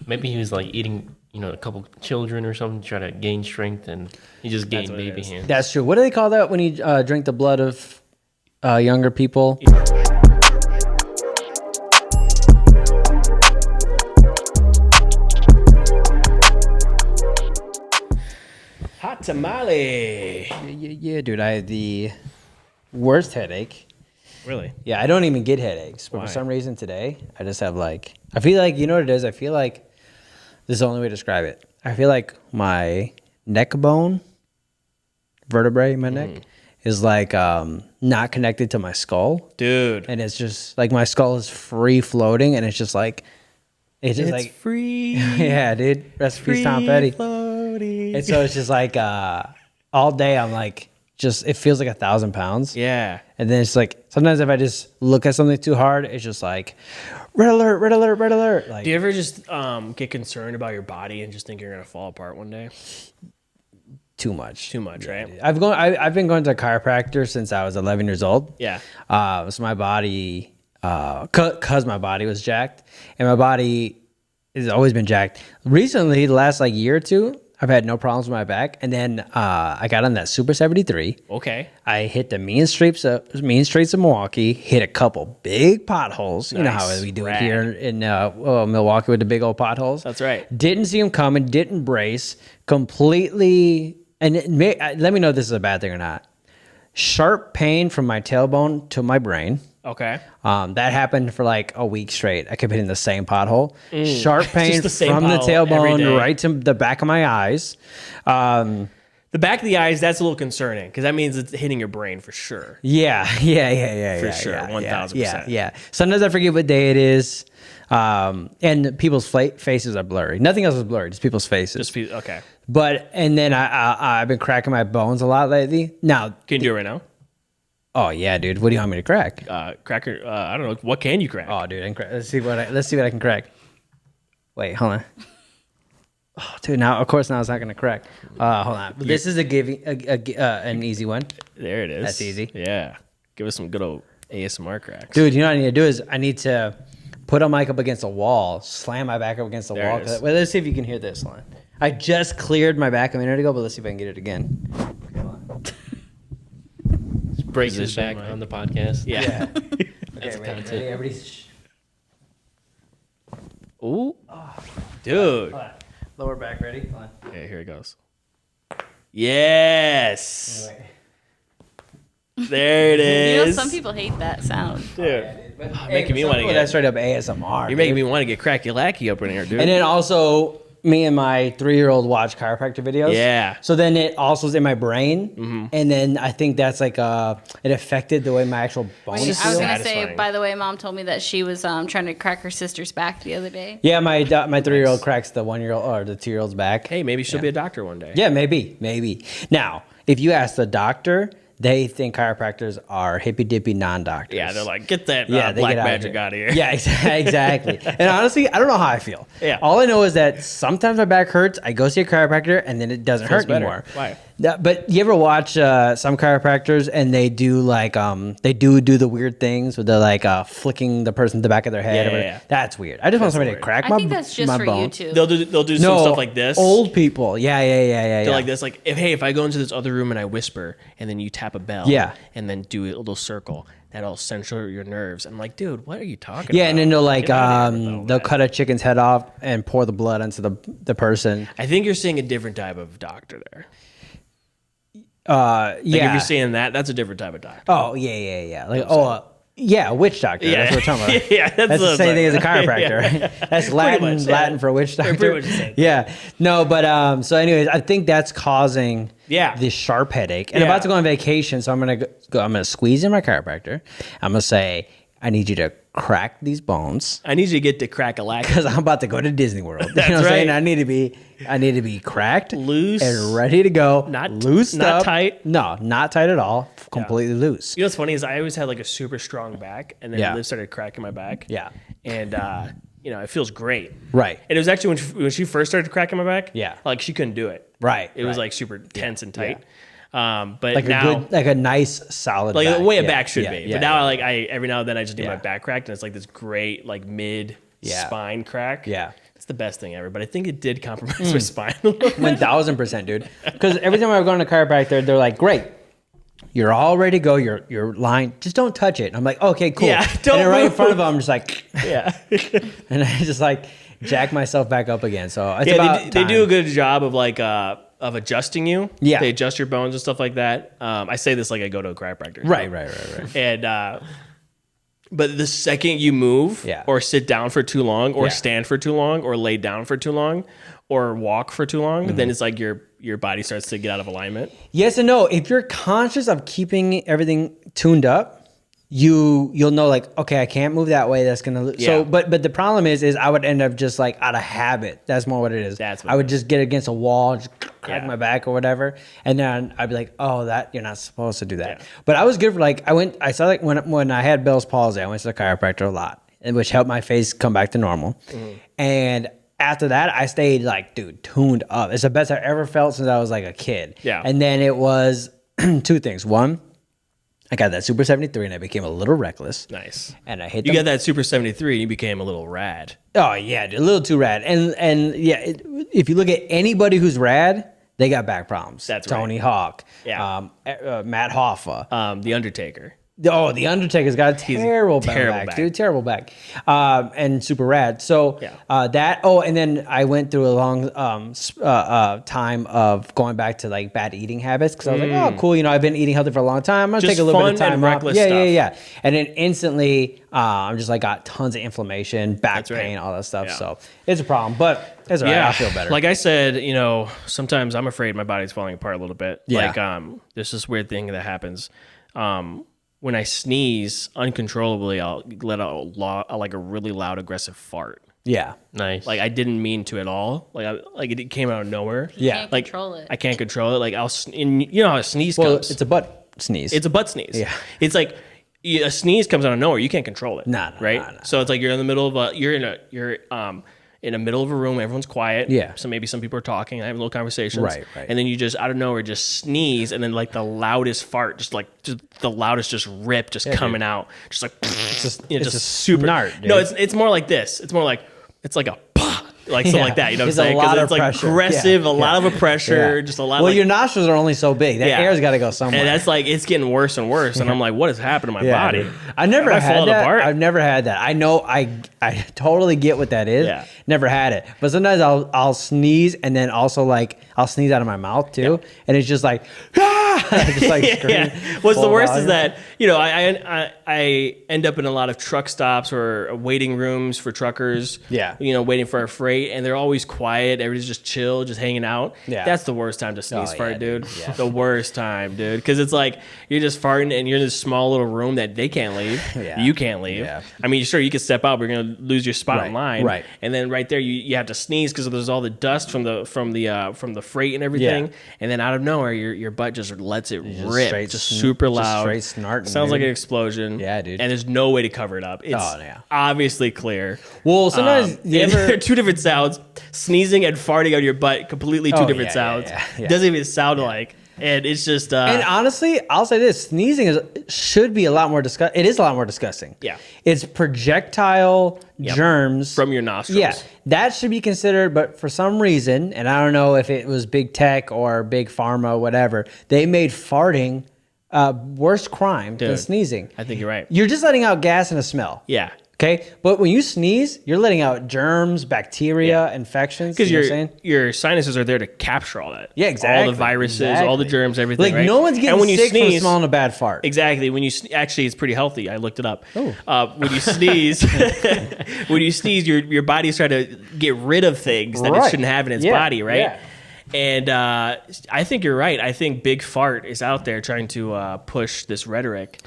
Maybe he was like eating, a couple children or something to try to gain strength, and he just gained baby hands. That's true. What do they call that when you drink the blood of younger people? Hot tamale. Yeah, dude. I had the worst headache. Really? Yeah, I don't even get headaches, but for some reason today, I just have I feel like, you know what it is? I feel like this is the only way to describe it. I feel like my neck bone, vertebrae in my neck, is not connected to my skull. Dude. And it's just like my skull is free floating, and it's just like, it's free. Yeah, dude. Rest in peace, Tom Petty. Floating. And so it's just like, all day I'm like, it feels like 1,000 pounds. Yeah. And then it's like, sometimes if I just look at something too hard, it's just like, red alert, red alert, red alert. Like, do you ever just get concerned about your body and just think you're going to fall apart one day? Too much, right? Dude. I've been going to a chiropractor since I was 11 years old. Yeah. So my body, cause my body was jacked, and my body has always been jacked. Recently, the last year or two, I've had no problems with my back. And then I got on that Super 73. Okay. I hit the mean streets of Milwaukee, hit a couple big potholes. Nice. You know how we do it here in Milwaukee with the big old potholes. That's right. Didn't see them coming, didn't brace, completely. And let me know if this is a bad thing or not. Sharp pain from my tailbone to my brain. Okay. That happened for a week straight. I kept hitting the same pothole. Sharp pain from the tailbone right to the back of my eyes. The back of the eyes, that's a little concerning because that means it's hitting your brain for sure. Yeah. For sure, 1,000%. Yeah. Sometimes I forget what day it is. And people's faces are blurry. Nothing else is blurry, just people's faces. Okay. And then I've been cracking my bones a lot lately. Now, can you do it right now? Oh yeah, dude. What do you want me to crack? Cracker. I don't know. What can you crack? Oh, dude, let's see what I can crack. Wait, hold on. Oh, dude. Now it's not gonna crack. Hold on. This is an easy one. There it is. That's easy. Yeah. Give us some good old ASMR cracks, dude. You know what I need to do is I need to put a mic up against a wall, slam my back up against the wall. Well, let's see if you can hear this one. I just cleared my back a minute ago, but let's see if I can get it again. Break his back on the podcast. Yeah. Okay, ready? Everybody's. Ooh. Dude. Lower back, ready? Hold on. Okay, here it goes. Yes. There it is. Some people hate that sound. Dude. Making me want to get that straight up ASMR. You're making me want to get cracky-lacky up in here, dude. And then also, me and my 3-year-old watch chiropractor videos. Yeah. So then it also is in my brain. And then I think that's it affected the way my actual bones feel. I was going to say, by the way, Mom told me that she was trying to crack her sister's back the other day. Yeah, my 3-year-old cracks the 1-year-old or the 2-year-old's back. Hey, maybe she'll be a doctor one day. Yeah, maybe. Now, if you ask the doctor, they think chiropractors are hippy-dippy non-doctors. Yeah, they're like, get that black magic out of here. Yeah, exactly. And honestly, I don't know how I feel. Yeah. All I know is that sometimes my back hurts, I go see a chiropractor, and then it doesn't hurt anymore. Why? But you ever watch some chiropractors, and they do do the weird things with the flicking the person to the back of their head? Yeah. That's weird. I just want somebody to crack my bones. I think that's just for YouTube. They'll do some stuff like this. Old people. Yeah. They're like this, if I go into this other room and I whisper, and then you tap a bell, and then do a little circle, that'll censor your nerves. I'm like, dude, what are you talking about? Yeah, and then they'll cut a chicken's head off and pour the blood onto the person. I think you're seeing a different type of doctor there. Yeah. If you're seeing that's a different type of doctor. Oh, yeah. Witch doctor. Yeah. That's what we're talking about. Yeah, that's the same thing as a chiropractor. That's Latin for witch doctor. Pretty much the same. Yeah. No, but so anyways, I think that's causing this sharp headache. And I'm about to go on vacation, so I'm gonna squeeze in my chiropractor. I'm gonna say, I need you to crack these bones. I need you to get to crack-a-lack. Because I'm about to go to Disney World. That's what I'm saying? right. I need to be cracked, loose, and ready to go. Not loose, not tight. No, not tight at all. Completely loose. You know what's funny is I always had a super strong back, and then Liv started cracking my back. Yeah, and it feels great. Right. And it was actually when she first started cracking my back. Yeah. She couldn't do it. Right. It was super tense and tight. Yeah. But now, a nice solid, the back. way a back should be. Yeah, but now, I every now and then I just need my back cracked, and it's this great mid Yeah. spine crack. Yeah. It's the best thing ever, but I think it did compromise my spine a little bit. 1000%, dude. Because every time I go to a chiropractor, they're like, "Great, you're all ready to go. You're lying. Just don't touch it." And I'm like, "Okay, cool." Yeah, and don't then right in move. front of them, I'm just like, Yeah. and I just like jack myself back up again. So it's Yeah, about they do a time. good job of like of adjusting you. Yeah. They adjust your bones and stuff like that. I say this like I go to a chiropractor. Right. And but the second you move Yeah. or sit down for too long or Yeah. stand for too long or lay down for too long or walk for too long, then it's like your body starts to get out of alignment. Yes and no. If you're conscious of keeping everything tuned up, you'll know like, okay, I can't move that way. That's gonna Yeah. so. But the problem is I would end up just like out of habit. That's more what it is. That's what I it would just get against a wall, just crack Yeah. my back or whatever, and then I'd be like, oh, that you're not supposed to do that. Yeah. But I was good for like I saw like when I had Bell's palsy, I went to the chiropractor a lot, which helped my face come back to normal, and. After that, I stayed like, dude, tuned up. It's the best I've ever felt since I was like a kid. Yeah. And then it was two things. One, I got that Super 73 and I became a little reckless. Nice. And I hit You the got that Super 73 and you became a little rad. Oh yeah, dude, a little too rad. And yeah, if you look at anybody who's rad, they got back problems. That's Tony right. Hawk, Yeah. Matt Hoffa. The Undertaker. Oh, the Undertaker's got a terrible terrible back, dude. Terrible back. And super rad. So Yeah. that. Oh, and then I went through a long time of going back to like bad eating habits because I was like, oh, cool. You know, I've been eating healthy for a long time. I'm gonna Just take a little bit of fun time and off. reckless Yeah, stuff. yeah. And then instantly, I'm just like got tons of inflammation, back That's right. pain, all that stuff. Yeah. So it's a problem, but it's all right. I feel better. Like I said, you know, sometimes I'm afraid my body's falling apart a little bit. Yeah. Like there's this weird thing that happens. When I sneeze uncontrollably, I'll let out like a really loud, aggressive fart. yeah. Nice. Like I didn't mean to at all. Like it came out of nowhere. Yeah. Can't Like control it. I can't control it. Like you know how a sneeze Well, comes. it's a butt sneeze. It's a butt sneeze. Yeah. It's like a sneeze comes out of nowhere. You can't control it. Nah, right. nah. So it's like you're in the middle of you're in the middle of a room. Everyone's quiet. Yeah. So maybe some people are talking. I have little conversations. Right. And then you just out of nowhere just sneeze, and then like the loudest fart, just the loudest just rip, just coming out, just like just you know, it's just a super. snart, dude. No, it's more like this. It's more like it's like a. Like something Yeah. like that, you know what There's a I'm saying? lot Because of it's like pressure. aggressive, Yeah. a lot of a pressure, Yeah. just a lot. Well, like, your nostrils are only so big. That Yeah. air's got to go somewhere. and that's like it's getting worse and worse, and I'm like, what has happened to my body? dude. I never Have I had fallen that. apart? I've never had that. I know. I totally get what that is. Yeah. Never had it. But sometimes I'll sneeze and then also like I'll sneeze out of my mouth too, and it's just like just like scream. What's the full worst volume. is that you know I end up in a lot of truck stops or waiting rooms for truckers. Yeah. You know, waiting for our freight, and they're always quiet. Everybody's just chill, just hanging out. Yeah. That's the worst time to sneeze Oh, fart, yeah, dude. dude. Yeah. The worst time, dude, because it's like you're just farting and you're in this small little room that they can't leave. Yeah. You can't leave. Yeah. I mean, sure, you can step out, but you're gonna lose your spot Right, in line. right. And then right there, you have to sneeze because there's all the dust from the freight and everything. Yeah. And then out of nowhere, your butt just lets it just rip, straight just sn- super just loud, straight snarting, Sounds like dude. an explosion. Yeah, dude. And there's no way to cover it up. It's Oh, yeah. obviously clear. Well, sometimes you and ever. they're two different sounds. Sneezing and farting out your butt, completely two Oh, different yeah, sounds. yeah. Doesn't even sound like. And it's just And honestly, I'll say this: sneezing should be a lot more disgusting. It is a lot more disgusting. Yeah. It's projectile germs from your nostrils. Yeah, that should be considered. But for some reason, and I don't know if it was big tech or big pharma, whatever, they made farting worse crime than Dude, sneezing. I think you're right. You're just letting out gas and a smell. Yeah. Okay, but when you sneeze, you're letting out germs, bacteria, Yeah. infections. Because you know what I'm saying? your sinuses are there to capture all that. Yeah, exactly. All the viruses, all the Exactly. germs, everything. Like right? no one's And getting when you sick from sneeze, smelling a bad fart. Exactly. When you actually, it's pretty healthy. I looked it up. Oh. When you sneeze, your body's trying to get rid of things that it Right. shouldn't have in its Yeah, body, right? yeah. And I think you're right. I think Big Fart is out there trying to push this rhetoric.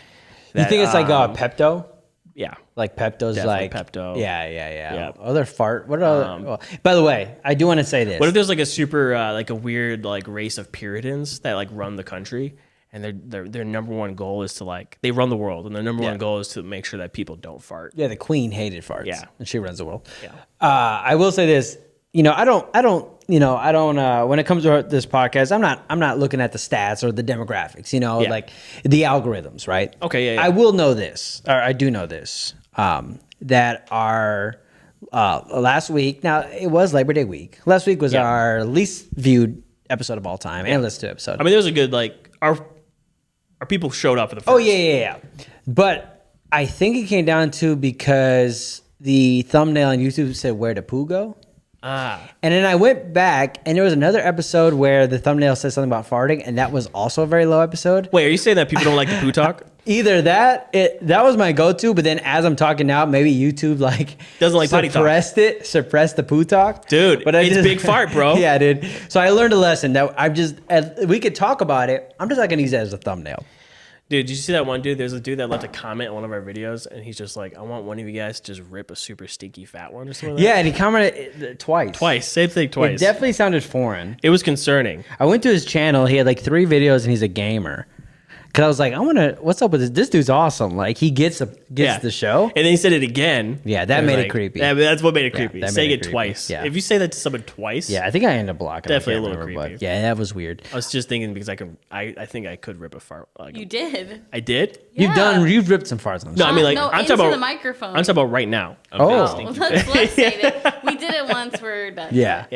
You think it's like Pepto? Yeah. Like Pepto's Definitely like Pepto. Yeah. Yeah. Other fart. What other? well, by the way, I do want to say this. What if there's like a super like a weird like race of Puritans that like run the country, and their number one goal is to like they run the world, and their number Yeah. one goal is to make sure that people don't fart. Yeah, the Queen hated farts. Yeah. and she runs the world. Yeah. I will say this. I don't. When it comes to this podcast, I'm not looking at the stats or the demographics. Yeah. Like the algorithms, right? Okay, yeah. I will know this, or I do know this, that our last week. Now it was Labor Day week. Last week was our least viewed episode of all time and listened to episode. I mean, there was a good our people showed up for the first. Oh yeah. But I think it came down to because the thumbnail on YouTube said "Where the poo go." And then I went back, and there was another episode where the thumbnail said something about farting, and that was also a very low episode. Wait, are you saying that people don't like the poo talk? Either that was my go-to, but then as I'm talking now, maybe YouTube doesn't like potty talk. Suppressed the poo talk, dude. But it's big fart, bro. Yeah, dude. So I learned a lesson that we could talk about it. I'm just not gonna use that as a thumbnail. Dude, did you see that one dude? There's a dude that left a comment on one of our videos, and he's just like, I want one of you guys to just rip a super stinky fat one or something like that. Yeah, and he commented twice. Same thing twice. It definitely sounded foreign. It was concerning. I went to his channel. He had 3 videos, and he's a gamer. Because I was like, what's up with this? This dude's awesome. He gets the show. And then he said it again. Yeah, that made it creepy. Yeah, that's what made it creepy. that Saying made it it creepy. twice. Yeah. If you say that to someone twice. Yeah, I think I ended up blocking him. Definitely a little creepy. But yeah, that was weird. I was just thinking because I think I could rip a fart. You did. I did? Yeah. You've ripped some farts on No, I mean no, I'm into talking about the microphone. I'm talking about right now. Let's say that. We did it once. We're done. Yeah.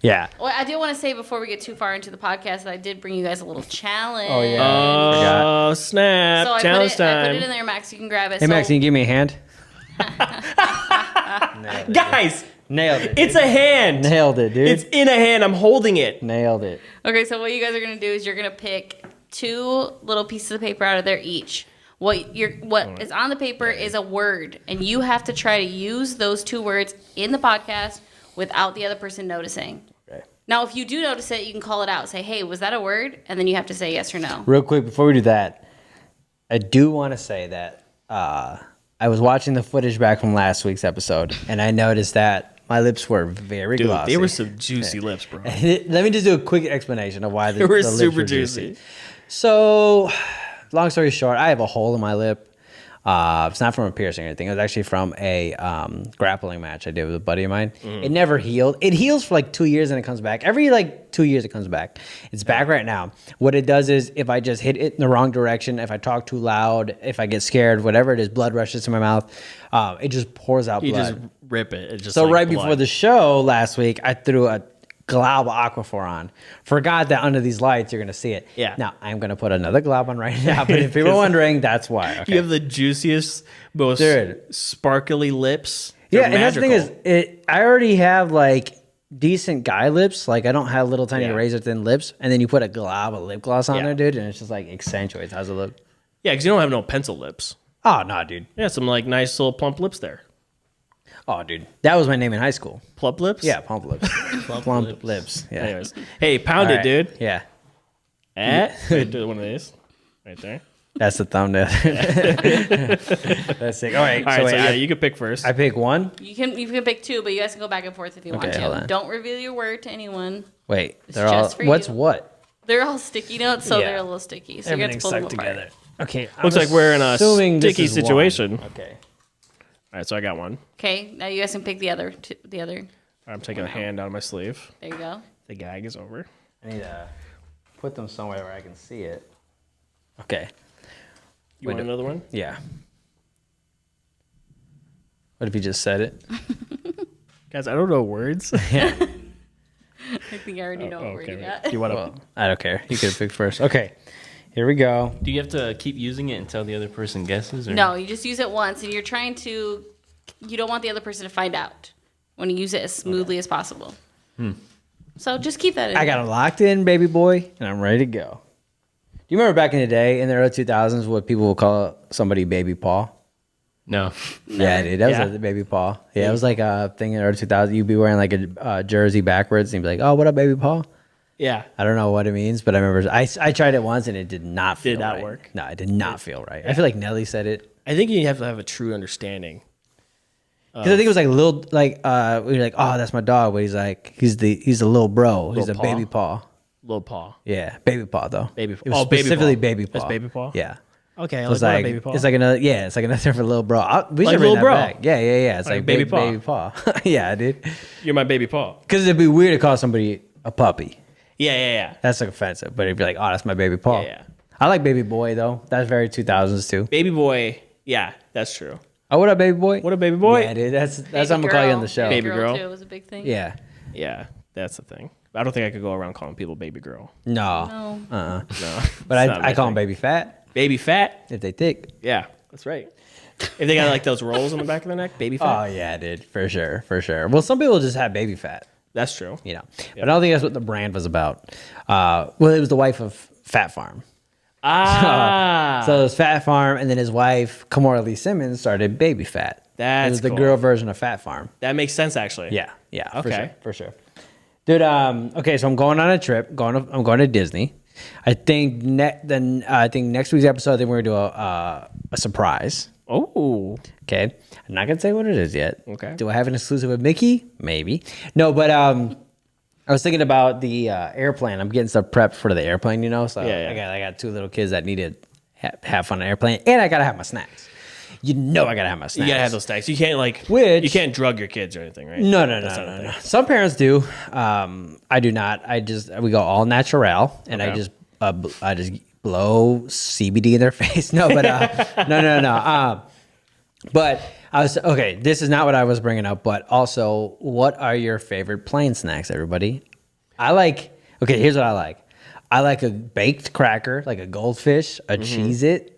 Yeah. Well, I do want to say before we get too far into the podcast that I did bring you guys a little challenge. Oh, yeah. Oh, snap. So Challenge I put time. it in there, Max. You can grab it. Hey, Max, can you give me a hand? Guys, Nailed it. it's a hand. Nailed it, dude. It's in a hand. I'm holding it. Nailed it. Okay, so what you guys are going to do is you're going to pick 2 little pieces of paper out of there each. What is on the paper is a word, and you have to try to use those 2 words in the podcast without the other person noticing. Okay. Now, if you do notice it, you can call it out. Say, hey, was that a word? And then you have to say yes or no. Real quick, before we do that, I do want to say that I was watching the footage back from last week's episode, and I noticed that my lips were very glossy. They were some juicy lips, bro. Let me just do a quick explanation of why They were the lips super were juicy. So, long story short, I have a hole in my lip. It's not from a piercing or anything. It was actually from a grappling match I did with a buddy of mine. It never healed. It heals for 2 years and it comes back. Every 2 years it comes back. It's back right now. What it does is if I just hit it in the wrong direction, if I talk too loud, if I get scared, whatever it is, blood rushes to my mouth. It just pours out You blood. just rip it. It's just So right blood. before the show last week, I threw a glob of Aquaphor on. Forgot that under these lights you're gonna see it. Yeah. Now I'm gonna put another glob on right now. But if people are wondering, that's why. Okay. You have the juiciest, most sparkly lips. Yeah, They're and that's the thing magical. is, I already have decent guy lips. I don't have little tiny razor thin lips. And then you put a glob of lip gloss on there, dude, and it's just accentuates. How's it look? Yeah, because you don't have no pencil lips. Oh no, dude. Yeah, some nice little plump lips there. Oh, dude, that was my name in high school. Plump lips? Yeah, plump lips. plump lips. Yeah. Anyways. Hey, pound All it, right. dude. Yeah. Wait, do one of these. Right there. That's the thumbnail. That's sick. All right. All right, wait, so yeah, you can pick first. I pick one. You can pick 2, but you guys can go back and forth if you want hold to. on. Don't reveal your word to anyone. Wait, It's they're all. just for What's you. what? They're all sticky notes, so Yeah. they're a little sticky. So you have to pull them apart. Okay. Looks like we're in a assuming this sticky is one. situation. Okay. All right, so I got one. Okay, now you guys can pick the other. I'm taking a hand out of my sleeve. There you go. The gag is over. I need to put them somewhere where I can see it. Okay. You want another one? Yeah. What if you just said it? Guys, I don't know words. Yeah. I think I already know what word you got. Do you want to? Well, I don't care. You could pick first. Okay. Here we go. Do you have to keep using it until the other person guesses? Or? No, you just use it once, and you're trying to. You don't want the other person to find out when you use it as smoothly as possible. So just keep that in. I got it locked in, baby boy, and I'm ready to go. Do you remember back in the day, in the early 2000s, what people would call somebody baby paw? No. Yeah, dude, that was a baby paw. Yeah, it was like a thing in the early 2000s. You'd be wearing a jersey backwards, and you'd be like, "Oh, what up, baby paw?" Yeah. I don't know what it means, but I remember I tried it once, and it did not feel Did not right. work? No, it did not feel right. I feel like Nelly said it. I think you have to have a true understanding. Because I think it was we were like, "Oh, that's my dog," but he's a little bro. He's a paw? baby paw. Little paw. Yeah, baby paw though. Baby paw. It was Baby specifically paw. baby paw. That's baby paw? Yeah. Okay, I It's like like baby paw. it's like another it's like another term for little bro. We Like should little bring that bro. back. Yeah. It's Like like baby baby paw. Baby paw. Yeah, dude. You're my baby paw. Because it'd be weird to call somebody a puppy. Yeah. That's offensive. But it'd be like, oh, that's my baby paw. Yeah. I like baby boy though. That's very 2000s too. Baby boy. Yeah, that's true. Oh, what up, baby boy? What up, baby boy? Yeah, dude. That's Baby what I'm gonna call you on the show. Baby girl. too was a big thing. Yeah. Yeah, that's the thing. I don't think I could go around calling people baby girl. No. No. No, But it's not I my call them thing. baby fat baby fat. if they thick. Yeah, that's right. If they got like those rolls on the back of the neck, baby Oh fat. yeah, dude, for sure. Well, some people just have baby fat, That's true. you know. But I don't think that's what the brand was about. Well, it was the wife of Fat Farm. Ah, So it was Fat Farm, and then his wife, Kamora Lee Simmons, started Baby Fat. That's it was the cool. girl version of Fat Farm. that makes sense actually. Yeah, Okay. for sure. Dude, okay, so I'm going on a trip. I'm going to Disney. I think next week's episode, I think we're gonna do a surprise. Oh, Okay, I'm not gonna say what it is yet. Okay. Do I have an exclusive with Mickey? Maybe. No, but I was thinking about the airplane. I'm getting stuff prepped for the airplane, you know. So Yeah. I got 2 little kids that need to have fun on the airplane, and I gotta have my snacks. You know, I gotta have my snacks. you gotta have those snacks. You can't Which- you can't drug your kids or anything, right? No. That's not a thing. Some parents do. I do not. We go all natural, and Okay. I just blow CBD in their face. No, but no. But I was okay. This is not what I was bringing up. But also, what are your favorite plane snacks, everybody? Okay, here's what I like. I like a baked cracker, like a goldfish, a Cheez-It.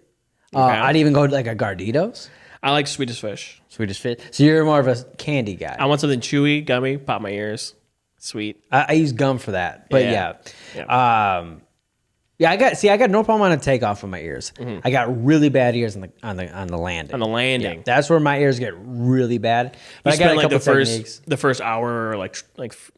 I'd even go like a Garditos, I like Swedish fish. Swedish Fish. So you're more of a candy guy. I want something chewy, gummy, pop my ears, sweet. I use gum for that, but yeah. Yeah. I got no problem on a takeoff of my ears. I got really bad ears on the landing. On the landing. Yeah, that's where my ears get really bad. But You I got spend a like couple the techniques. first hour, or like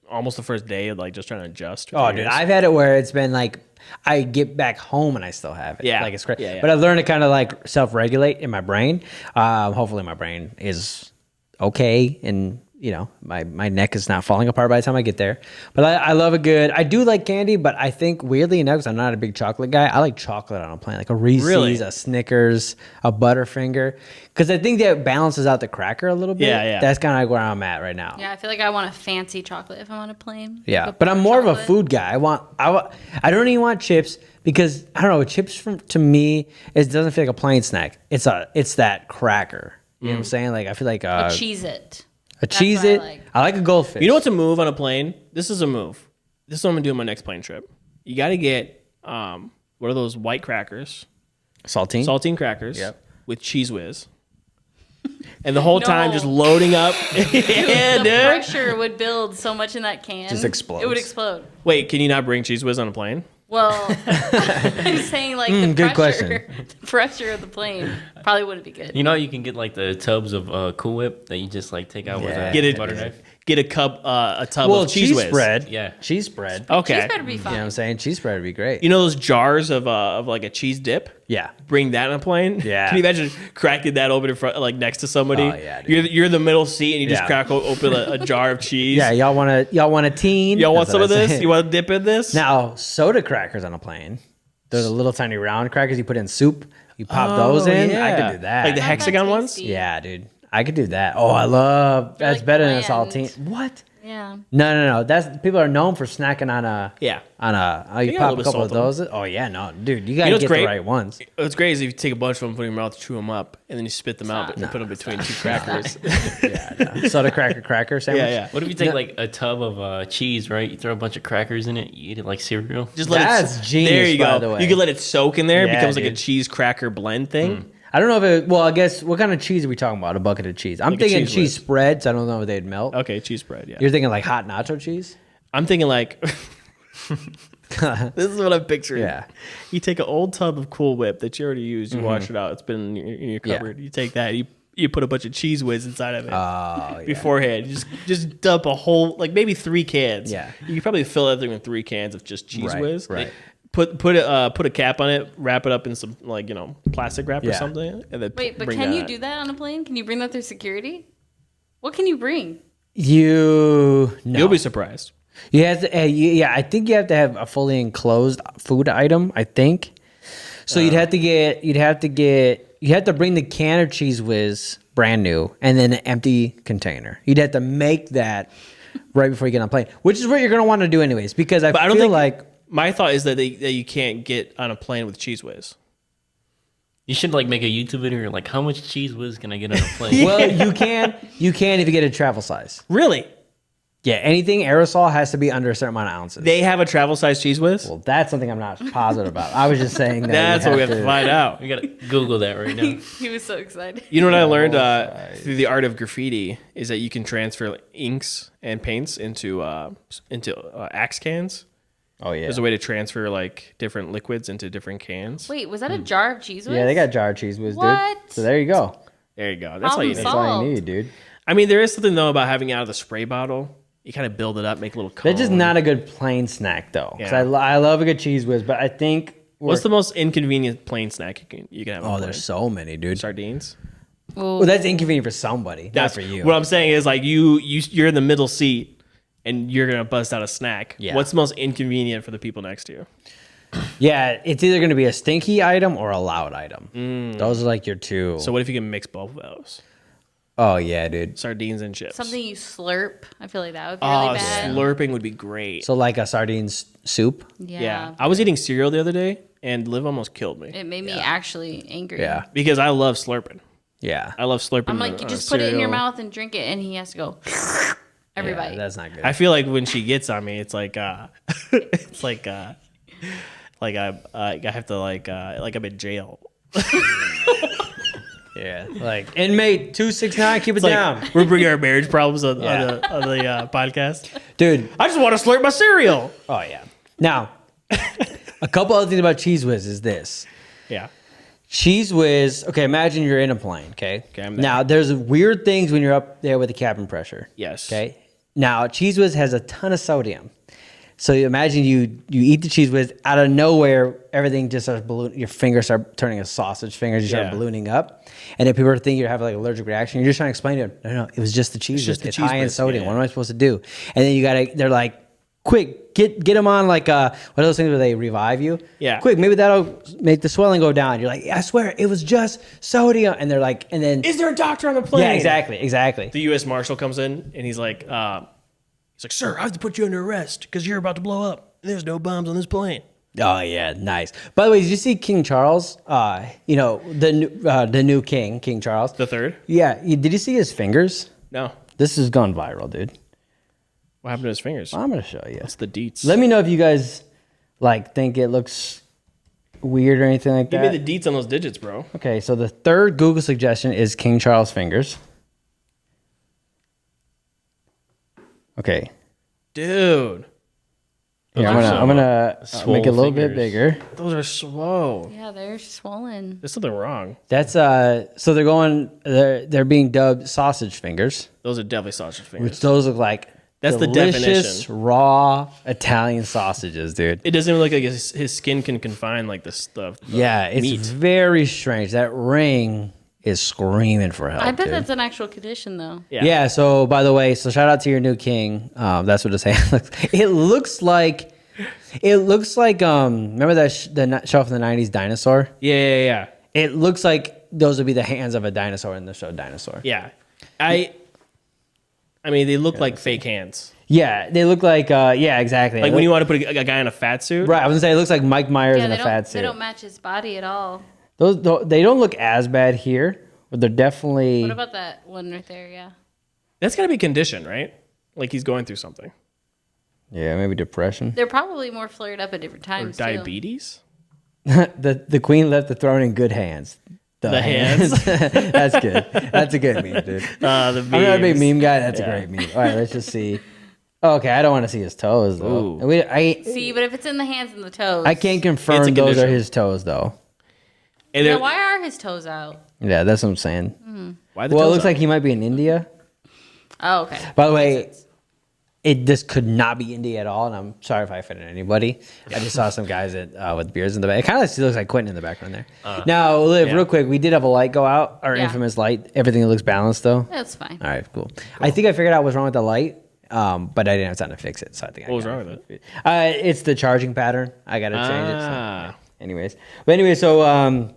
almost the first day, like just trying to adjust. with Oh, your dude, ears. I've had it where it's been like I get back home and I still have it. Yeah. Like it's crazy. Yeah. But I learned to kind of like self-regulate in my brain. Hopefully my brain is okay and you know my neck is not falling apart by the time I get there. But I love a good. I do like candy, but I think weirdly enough, because I'm not a big chocolate guy, I like chocolate on a plane, like a Reese's, Really? a Snickers, a Butterfinger, because I think that balances out the cracker a little bit. Yeah. That's kind of like where I'm at right now. Yeah, I feel like I want a fancy chocolate if I'm on a plane. Yeah, Like a but I'm bar more of a chocolate. food guy. I don't even want chips because I don't know. Chips to me, it doesn't feel like a plain snack. It's that cracker. You know what I'm saying? Like I feel like A Cheez-It. a That's what I Cheez-It. like. I like a goldfish. You know what's a move on a plane? This is a move. This is what I'm gonna do on my next plane trip. You got to get what are those white crackers? Saltine. Saltine crackers. Yep. With Cheese Whiz. And the whole time No. just loading up. Yeah, The dude. pressure would build so much in that can. Just explodes. It would explode. Wait, can you not bring Cheese Whiz on a plane? Well, I'm saying like the good pressure, the pressure of the plane probably wouldn't be good. You know, you can get like the tubs of Cool Whip that you just like take out with a Get it. butter knife. Get a tub Well, of Cheese Whiz. spread. Yeah. Cheese spread. Okay. Cheese better be You know fine. what I'm saying? Cheese spread would be great. You know those jars of like a cheese dip? Yeah. Bring that on a plane. Yeah. Can you imagine cracking that open in front, like next to somebody? Oh, yeah, dude. You're in the middle seat and you just Yeah. crack open a jar of cheese. Yeah, y'all want a teen? Y'all want That's some what of I this? say. You want to dip in this? Now, soda crackers on a plane. They're the little tiny round crackers you put in soup. You pop those in. I yeah. could do that. Like the Not that hexagon ones? tasty. Yeah, dude. I could do that. Oh, I love that's like better than a bland. saltine. What? Yeah. No. That's people are known for snacking on a Yeah. you got a pop little a bit couple of salt on those. Oh yeah, no, dude, you gotta know what's get great? the right ones. What's great is if you take a bunch of them, put in your mouth, chew them up, and then you spit them out and put them between two crackers. Yeah, no. Soda cracker sandwich. Yeah. What if you take like a tub of cheese, right? You throw a bunch of crackers in it, you eat it like cereal. Just let That's it. genius, There you by go. the way. You can let it soak in there. It Yeah, becomes like a dude. cheese cracker blend thing. I don't know if it. Well, I guess what kind of cheese are we talking about? A bucket of cheese. I'm Like a thinking cheese cheese whiz. spreads. I don't know if they'd melt. Okay, cheese spread. Yeah. You're thinking like hot nacho cheese. I'm thinking like. This is what I'm picturing. Yeah. You take an old tub of Cool Whip that you already used. You wash it out. It's been in your Yeah. cupboard. You take that. You put a bunch of Cheese Whiz inside of it. Oh, yeah. Beforehand, just dump a whole like maybe 3 cans. Yeah. You could probably fill everything with 3 cans of just Cheese Right, Whiz. right. Put a cap on it, wrap it up in some like plastic wrap or Yeah. something, and then Wait, but bring can that you out. do that on a plane? Can you bring that through security? What can you bring? No. You'll be surprised. You have to. Yeah, I think you have to have a fully enclosed food item. I think. So you'd have to bring the can of Cheese Whiz brand new and then an empty container. You'd have to make that right before you get on a plane, which is what you're gonna want to do anyways. Because I But I feel don't think like my thought is that you can't get on a plane with Cheese Whiz. You should like make a YouTube video like how much cheese whiz can I get on a plane? Well, you can if you get a travel size. Really? Yeah, anything aerosol has to be under a certain amount of ounces. They have a travel size cheese whiz? Well, that's something I'm not positive about. I was just saying that. That's what we have to find out. We gotta Google that right now. He was so excited. You know what I learned through the art of graffiti is that you can transfer inks and paints into axe cans. Oh yeah. There's a way to transfer like different liquids into different cans. Wait, was that a jar of cheese whiz? Yeah, they got jar cheese whiz, What? dude. So there you go. There you go. That's all you need. That's all you need, dude. I mean, there is something though about having it out of the spray bottle. You kind of build it up, make a little cone. They're just not a good plain snack though. Because Yeah. I love a good cheese whiz, but I think What's the most inconvenient plain snack you can have? Oh, there's so many, dude. Sardines. Well, that's inconvenient for somebody, not for you. What I'm saying is like you're in the middle seat and you're gonna bust out a snack. Yeah. What's the most inconvenient for the people next to you? Yeah, it's either going to be a stinky item or a loud item. Those are like your two. So what if you can mix both of those? Oh yeah, dude. Sardines and chips. Something you slurp. I feel like that would be really bad. Slurping would be great. So like a sardines soup. Yeah. I was eating cereal the other day and Liv almost killed me It made me actually angry. Yeah, because I love slurping. yeah. I love slurping. I'm like, on you a just put it in your cereal. mouth and drink it, and he has to go. Everybody. Yeah, that's not good. I feel like when she gets on me, it's like it's like I have to like I'm in jail. Yeah, like inmate 269, keep it It's like down, we're bringing our marriage problems on Yeah. the podcast. dude. I just want to slurp my cereal. Oh yeah. Now, a couple other things about Cheese Whiz is this. Yeah. Cheese Whiz. Okay, imagine you're in a plane. Okay. Okay, I'm there. Now, there's weird things when you're up there with the cabin pressure. Yes. Okay. Now, Cheese Whiz has a ton of sodium. So you imagine you eat the Cheese Whiz, out of nowhere, everything just starts ballooning. Your fingers start turning as sausage fingers. You start Yeah. ballooning up. And then people think you're having like an allergic reaction. You're just trying to explain to them, no, it was just the Cheese Whiz. just the It's Cheese high in Whiz, sodium. yeah. What am I supposed to do? And then they're like, quick, get them on like, what are those things where they revive you? Yeah. Quick, maybe that'll make the swelling go down. You're like, I swear, it was just sodium. And they're like, and then. Is there a doctor on the plane? Yeah, exactly. The U.S. Marshal comes in and he's like, sir, I have to put you under arrest because you're about to blow up. There's no bombs on this plane. Oh yeah, nice. By the way, did you see King Charles? The new king, King Charles. The third? Yeah, did you see his fingers? No. This has gone viral, dude. What happened to his fingers? I'm gonna show you. What's the deets? Let me know if you guys like think it looks weird or anything like Give that. me the deets on those digits, bro. Okay, so the third Google suggestion is King Charles fingers. Okay, Dude. here, I'm gonna swole make it a little bit fingers. bigger. Those are swole. Yeah, they're swollen. There's something wrong. That's so they're being dubbed sausage fingers, Those are definitely sausage fingers. which those look like That's the delicious definition. raw Italian sausages, dude. It doesn't even look like his skin can confine like this stuff. Yeah, it's meat. very strange. That ring is screaming for help. I bet dude. that's an actual condition, though. Yeah. So by the way, so shout out to your new king. That's what it's saying. It looks like. Remember that the show from the '90s, Dinosaur? Yeah. It looks like those would be the hands of a dinosaur in the show Dinosaur. Yeah. I mean, they look like fake hands. Yeah, they look like. Yeah, exactly. Like when you want to put a guy in a fat suit. Right, I was gonna say it looks like Mike Myers Yeah, in a fat they suit. don't match his body at all. They don't look as bad here, but they're definitely. What about that one right there? Yeah. That's got to be conditioned, right? Like he's going through something. Yeah, maybe depression. They're probably more flared up at different Or times. too. diabetes. the queen left the throne in good hands. The hands. That's good. That's a good meme, dude. The I'm not a big memes. meme guy. That's a great meme. All right, let's just see. Oh, okay, I don't want to see his toes though. Ooh. See, but if it's in the hands and the toes. I can't confirm It's a those are condition. his toes though. And Yeah, they're- why are his toes out? Yeah, that's what I'm saying. why the Well, it toes looks out? like he might be in India. Oh, okay. By the way, this could not be India at all, and I'm sorry if I offended anybody. I just saw some guys with beards in the back. It kind of looks like Quentin in the background there. Now, Liv, yeah. real quick, we did have a light go out, our Yeah. infamous light. Everything looks balanced though. That's fine. All right, cool. I think I figured out what's wrong with the light, but I didn't have time to fix it. So I think What was wrong with it? It's the charging pattern. I got to change it. So. Ah. Anyway, so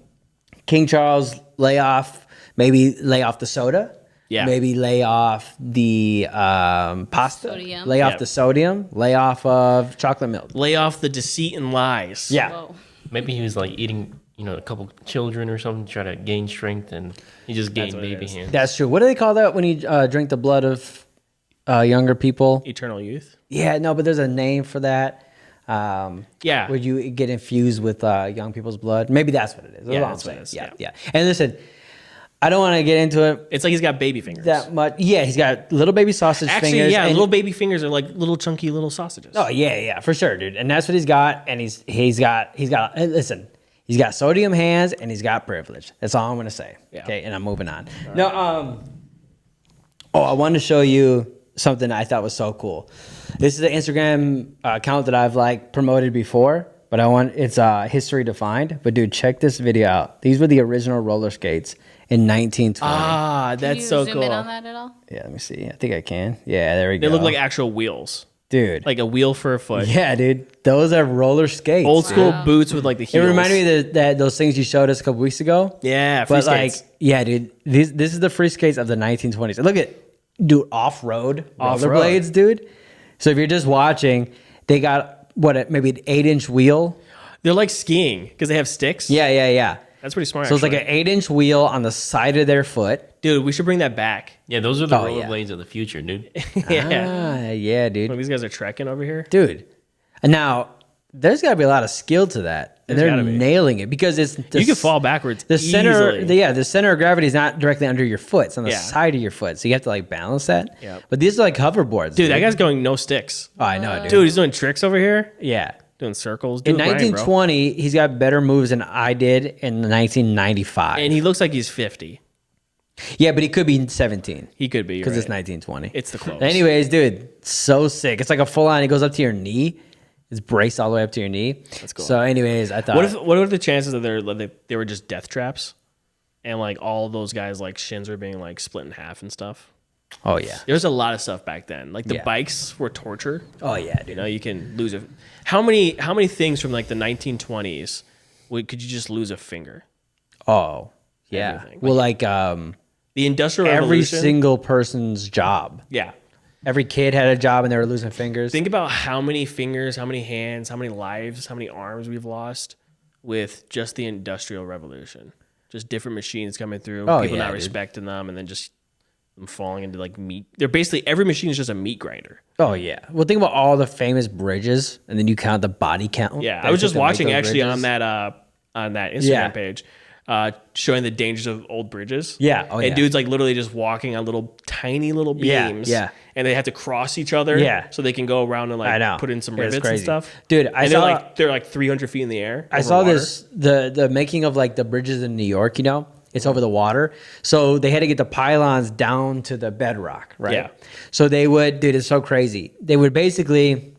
King Charles maybe lay off the soda. Yeah. Maybe lay off the pasta. Sodium. Lay off Yep. the sodium. Lay off of chocolate milk. Lay off the deceit and lies. Yeah. Whoa. Maybe he was like eating a couple children or something, try to gain strength, and he just gained baby hands. That's true. What do they call that when you drink the blood of younger people? Eternal youth. Yeah, no, but there's a name for that. Yeah. Would you get infused with young people's blood? Maybe that's what it is. Yeah, That's that's what it is, Yeah. And listen, I don't want to get into it It's like he's got baby fingers. that much. Yeah, he's got little baby sausage Actually, fingers. yeah, and- little baby fingers are like little chunky little sausages. Oh yeah, for sure, dude. And that's what he's got. And he's got. Listen, he's got sodium hands and he's got privilege. That's all I'm gonna say. Yeah. Okay, and I'm moving on. No, I wanted to show you something I thought was so cool. This is an Instagram account that I've like promoted before, but it's history defined. But dude, check this video out. These were the original roller skates in 1920. Ah, Can you that's so zoom cool. in on that at all? Yeah, let me see. I think I can. Yeah, there we They go. look like actual wheels, dude. like a wheel for a foot. Yeah, dude. Those are roller skates. Old school Wow. boots with like the It heels. reminded me that those things you showed us a couple weeks ago. Yeah, free But skates. like, yeah, dude, this is the free skates of the 1920s. And look at, dude, off-road Off-road. rollerblades, dude. So if you're just watching, they got maybe an 8-inch wheel. They're like skiing because they have sticks. Yeah. That's pretty smart. So it's actually. like an 8-inch wheel on the side of their foot. Dude, we should bring that back. Yeah, those are the Oh, yeah. rollerblades of the future, dude. Yeah. Yeah, dude. These guys are trekking over here. Dude. And now, there's got to be a lot of skill to that. And There's they're gotta be. nailing it because it's You can fall backwards the center. easily. The center of gravity is not directly under your foot; it's on the Yeah. side of your foot. So you have to like balance that. Yep. But these are like hoverboards, Dude, that guy's going no sticks. Oh, I know, dude. Dude, he's doing tricks over here. Yeah. Doing circles. In Dude, Brian, bro. 1920, he's got better moves than I did in 1995. And he looks like he's 50. Yeah, but he could be 17 He could be. because Right. it's 1920. It's the clothes. Anyways, dude, so sick. It's like a full on. It goes up to your knee. It's braced all the way up to your knee. That's cool. So, anyways, I thought. What are the chances that they were just death traps, and like all those guys like shins are being like split in half and stuff? Oh yeah. There's a lot of stuff back then. Like the Yeah. bikes were torture. Oh yeah, You dude. know, you can lose a. How many things from like the 1920s could you just lose a finger? Oh yeah. Everything. Well, like The Industrial every Revolution. single person's job. Yeah. Every kid had a job and they were losing fingers. Think about how many fingers, how many hands, how many lives, how many arms we've lost with just the Industrial Revolution. Just different machines coming through, Oh, people yeah, not dude. respecting them, and then just them falling into like meat. They're basically every machine is just a meat grinder. Oh yeah. Well, think about all the famous bridges, and then you count the body count. Yeah, that I was took just to make watching those actually bridges. on that Instagram Yeah. page, showing the dangers of old bridges. Yeah. Oh, and yeah. dudes like literally just walking on little tiny little Yeah, beams. yeah. And they have to cross each other. Yeah. So they can go around and I know. like put in some It was rivets and crazy. stuff. Dude, I and saw- they're like 300 feet in the air. I over saw water. this the making of like the bridges in New York. You know, it's over the water, so they had to get the pylons down to the bedrock, right? Yeah. So they would, dude, it's so crazy. They would basically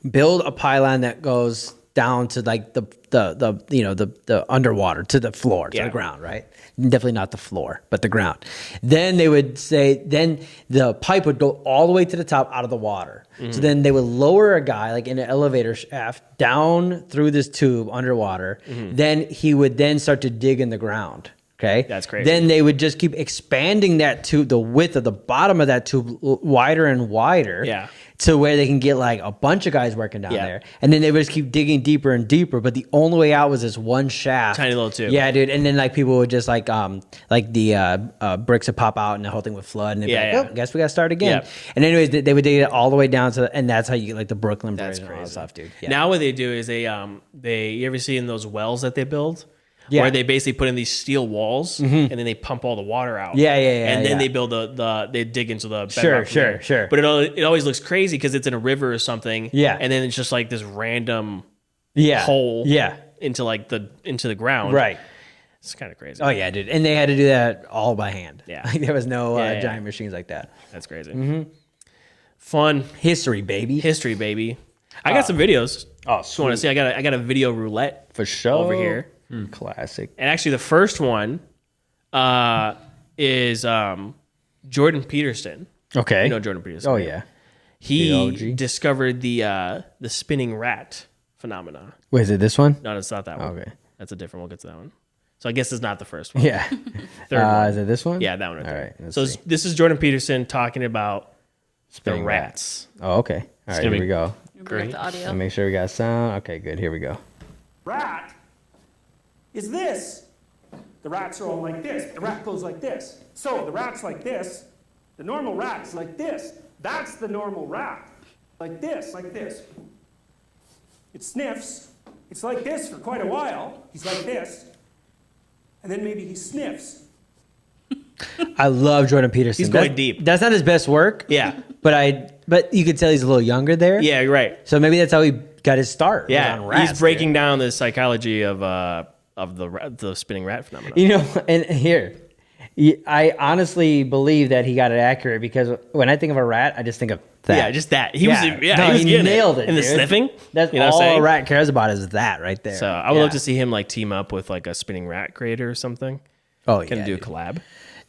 build a pylon that goes down to like the underwater to the floor, to Yeah. the ground, right? Definitely not the floor, but the ground. Then they would say, then the pipe would go all the way to the top out of the water. Mm-hmm. So then they would lower a guy like in an elevator shaft down through this tube underwater. Then he would then start to dig in the ground. Okay. That's crazy. Then they would just keep expanding that tube, the width of the bottom of that tube wider and wider. Yeah. To where they can get like a bunch of guys working down Yeah. there. And then they would just keep digging deeper and deeper. But the only way out was this one shaft. Tiny little tube. Yeah, dude. And then like people would just like the bricks would pop out and the whole thing would flood. And they'd Yeah, be like, yeah. oh, guess we got to start again. Yeah. And anyways, they would dig it all the way down to, and that's how you get like the Brooklyn Bridge That's and all that crazy. stuff, dude. Yeah. Now what they do is they you ever see in those wells that they build? Yeah. Where they basically put in these steel walls and then they pump all the water out. Yeah, And then yeah. they build they dig into the bedrock Sure, from there. sure. But it always looks crazy because it's in a river or something. Yeah. And then it's just like this random yeah. hole. Yeah. Into the ground. Right. It's kind of crazy. Oh yeah, dude. And they had to do that all by hand. Yeah. Like there was no Yeah, yeah. giant machines like that. That's crazy. Fun History, baby. history, baby. I got some videos. Oh, Just want to see. I got a video roulette For sure. over here. Classic. And actually, the first one is Jordan Peterson. Okay. You know Jordan Peterson. Oh right? yeah. He The OG? discovered the spinning rat phenomenon. Wait, is it this one? No, it's not that one. Okay. That's a different one. We'll get to that one. So I guess it's not the first one. Yeah. Third one. Is it this one? Yeah, that one right All there. right. Let's So see. this is Jordan Peterson talking about Spinning the rats. Oh, okay. All right, gonna here be- we go. Bring up the audio. Make sure we got sound. Okay, good. Here we go. Rat is this. The rats are all like this. The rat goes like this. So the rat's like this. The normal rat's like this. That's the normal rat. Like this, like this. It sniffs. It's like this for quite a while. He's like this. And then maybe he sniffs. I love Jordan Peterson. He's going deep. That's not his best work. Yeah. But you could tell he's a little younger there. Yeah, you're right. So maybe that's how he got his start. Yeah, on rats, he's breaking down the psychology of the spinning rat phenomenon. You know, and here, I honestly believe that he got it accurate because when I think of a rat, I just think of that. Yeah, just that. He was he nailed it. And the dude. sniffing. That's you know all what I'm a saying? rat cares about is that right there. So I would love to see him like team up with like a spinning rat creator or something. Oh, Can yeah, do a dude. collab.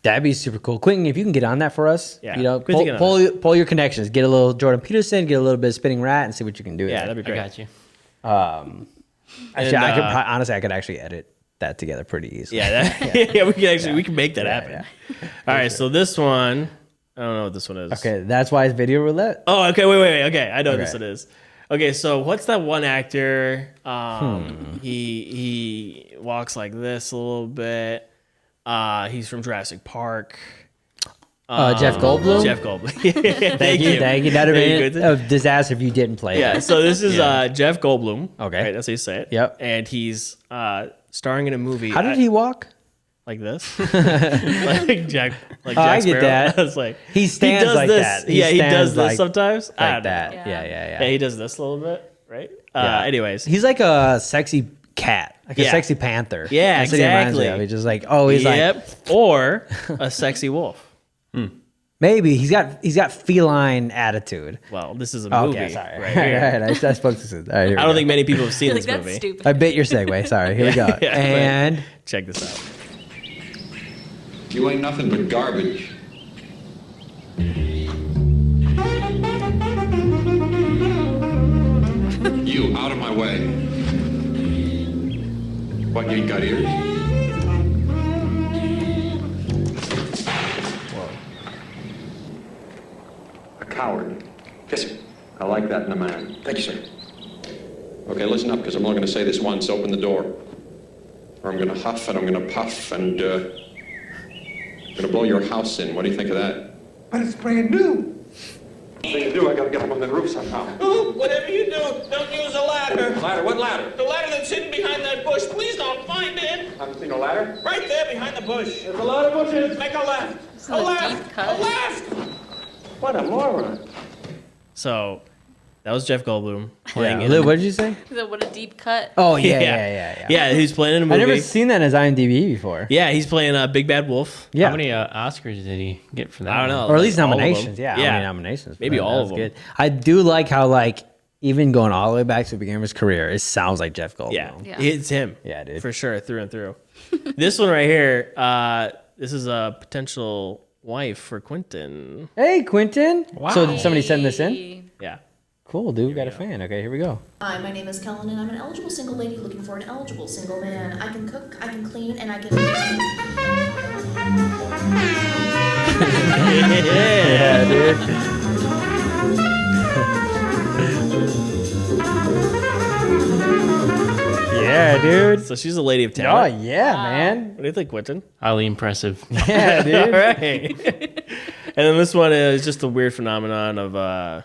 That'd be super cool. Quentin, if you can get on that for us, Yeah. you know, Quentin, get on pull your connections. Get a little Jordan Peterson, get a little bit of spinning rat, and see what you can do. Yeah, there. that'd be I great. got you. Actually, I could actually edit that together pretty easily. Yeah, we can make that happen. Yeah. All right, so this one, I don't know what this one is. Okay, that's why it's video roulette. Oh, okay, wait. Okay, I know what Okay. this one is. Okay, so what's that one actor? He walks like this a little bit. He's from Jurassic Park. Jeff Goldblum. Jeff Goldblum. Thank you. That'd have been Quentin. a disaster if you didn't play. Yeah, that. so this is Jeff Goldblum. Okay. Right, that's how you say it. Yep. And he's starring in a movie. How did he walk? Like this? like Jack I Sparrow. get that. I was like, He stands does like this. that. He stands does this like, sometimes. I like don't know. that. Yeah. Yeah. Yeah, he does this a little bit, right? Yeah. Anyways, He's like a sexy cat, like a Yeah. sexy panther. Yeah, That's what he reminds me exactly. of. He's just like, oh, he's like, or a sexy wolf. maybe he's got feline attitude. Well, this is a movie. Okay, sorry. Right here. All right, I spoke to. All right, here we I don't go. think many people have seen Like, this that's movie. stupid. I bit your segue. Sorry. Here we go. Yeah, but- And Check this out. You ain't nothing but garbage. You, out of my way. What, you ain't got ears? A coward. Yes, sir. I like that in a man. Thank you, sir. Okay, listen up, because I'm only going to say this once. Open the door. Or I'm going to huff and I'm going to puff and, I'm going to blow your house in. What do you think of that? But it's brand new. Thing to do, I gotta get up on the roof somehow. Oh, whatever you do, don't use a ladder. Ladder? What ladder? The ladder that's hidden behind that bush. Please don't find it. Haven't seen a ladder? Right there behind the bush. There's a lot of bushes. Make a left. is A a left. deep cut. A left. What a moron. So that was Jeff Goldblum playing in Lou, what did you say? What a deep cut. Oh yeah. Yeah, he's playing in a I movie. never seen that in his IMDb before. Yeah, he's playing Big Bad Wolf. Yeah. How many Oscars did he get for that? I don't know. Or at least Like, all of them. nominations. Yeah, how many nominations? Maybe But all that's of them. good. I do like how even going all the way back to the beginning of his career, it sounds like Jeff Goldblum. Yeah, Yeah. it's him. Yeah, dude. For sure, through and through. This one right here, this is a potential wife for Quentin. Hey, Quentin. Wow. So did somebody send this in? Yeah. Cool, dude. We got a fan. Okay, here we go. Hi, my name is Kellen, and I'm an eligible single lady looking for an eligible single man. I can cook, I can clean, and I can... Yeah, dude. Yeah, dude. So she's a lady of Oh, talent. yeah, man. What do you think, Quentin? Highly impressive. Yeah, dude. All right. And then this one is just a weird phenomenon of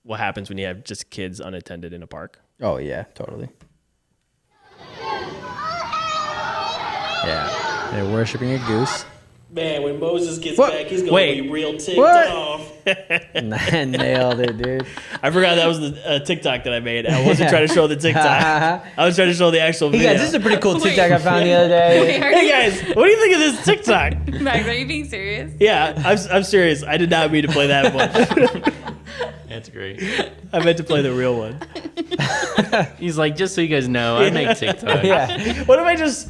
what happens when you have just kids unattended in a park. Oh, yeah, totally. Yeah. They're worshiping a goose. Man, when Moses gets What? back, he's gonna Wait. be real ticked What? off. Nailed it, dude. I forgot that was the TikTok that I made. I wasn't trying to show the TikTok. I was trying to show the actual Hey, video. guys, this is a pretty cool Wait. TikTok I found the other day. Wait, are Hey you, guys, what do you think of this TikTok? Max, are you being serious? Yeah, I'm serious. I did not mean to play that one. That's great. I meant to play the real one. He's like, just so you guys know, I make TikTok. Yeah. What if I just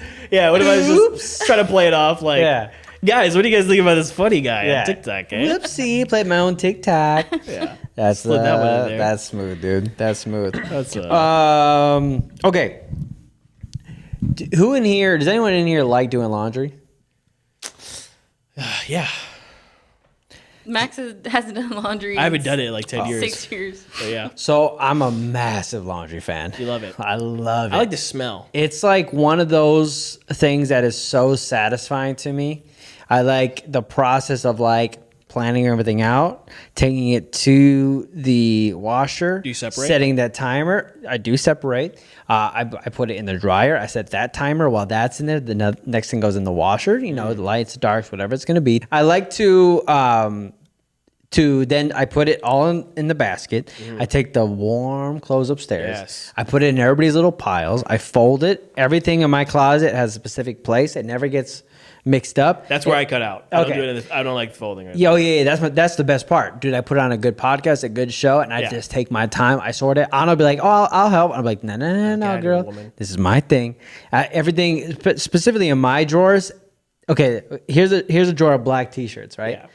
trying to play it off like, Yeah. guys, what do you guys think about this funny guy Yeah. on TikTok, eh? Whoopsie, played my own TikTok. Yeah. That's Slid that one in there. That's smooth, dude. That's smooth. That's Okay. Who in here? Does anyone in here like doing laundry? yeah. Max hasn't done laundry. I haven't done it in like 10 years. 6 years. But yeah, So I'm a massive laundry fan. you love it. I love it. I like the smell. It's like one of those things that is so satisfying to me. I like the process of like planning everything out, taking it to the washer. Do you separate? Setting that timer. I do separate. I put it in the dryer. I set that timer. While that's in there, the next thing goes in the washer. You know, the lights, darks, whatever it's going to be. I like to then I put it all in the basket. I take the warm clothes upstairs. Yes. I put it in everybody's little piles. I fold it. Everything in my closet has a specific place. It never gets mixed up. That's where I cut out. I don't Okay. do it. I don't like folding. Right Yeah. That's the best part, dude. I put on a good podcast, a good show, and I Yeah. just take my time. I sort it. Anna will be like, "Oh, I'll help." I'm like, "No, God, you're a girl. woman. This is my thing." Everything, specifically in my drawers. Okay, here's a drawer of black T-shirts, right? Yeah.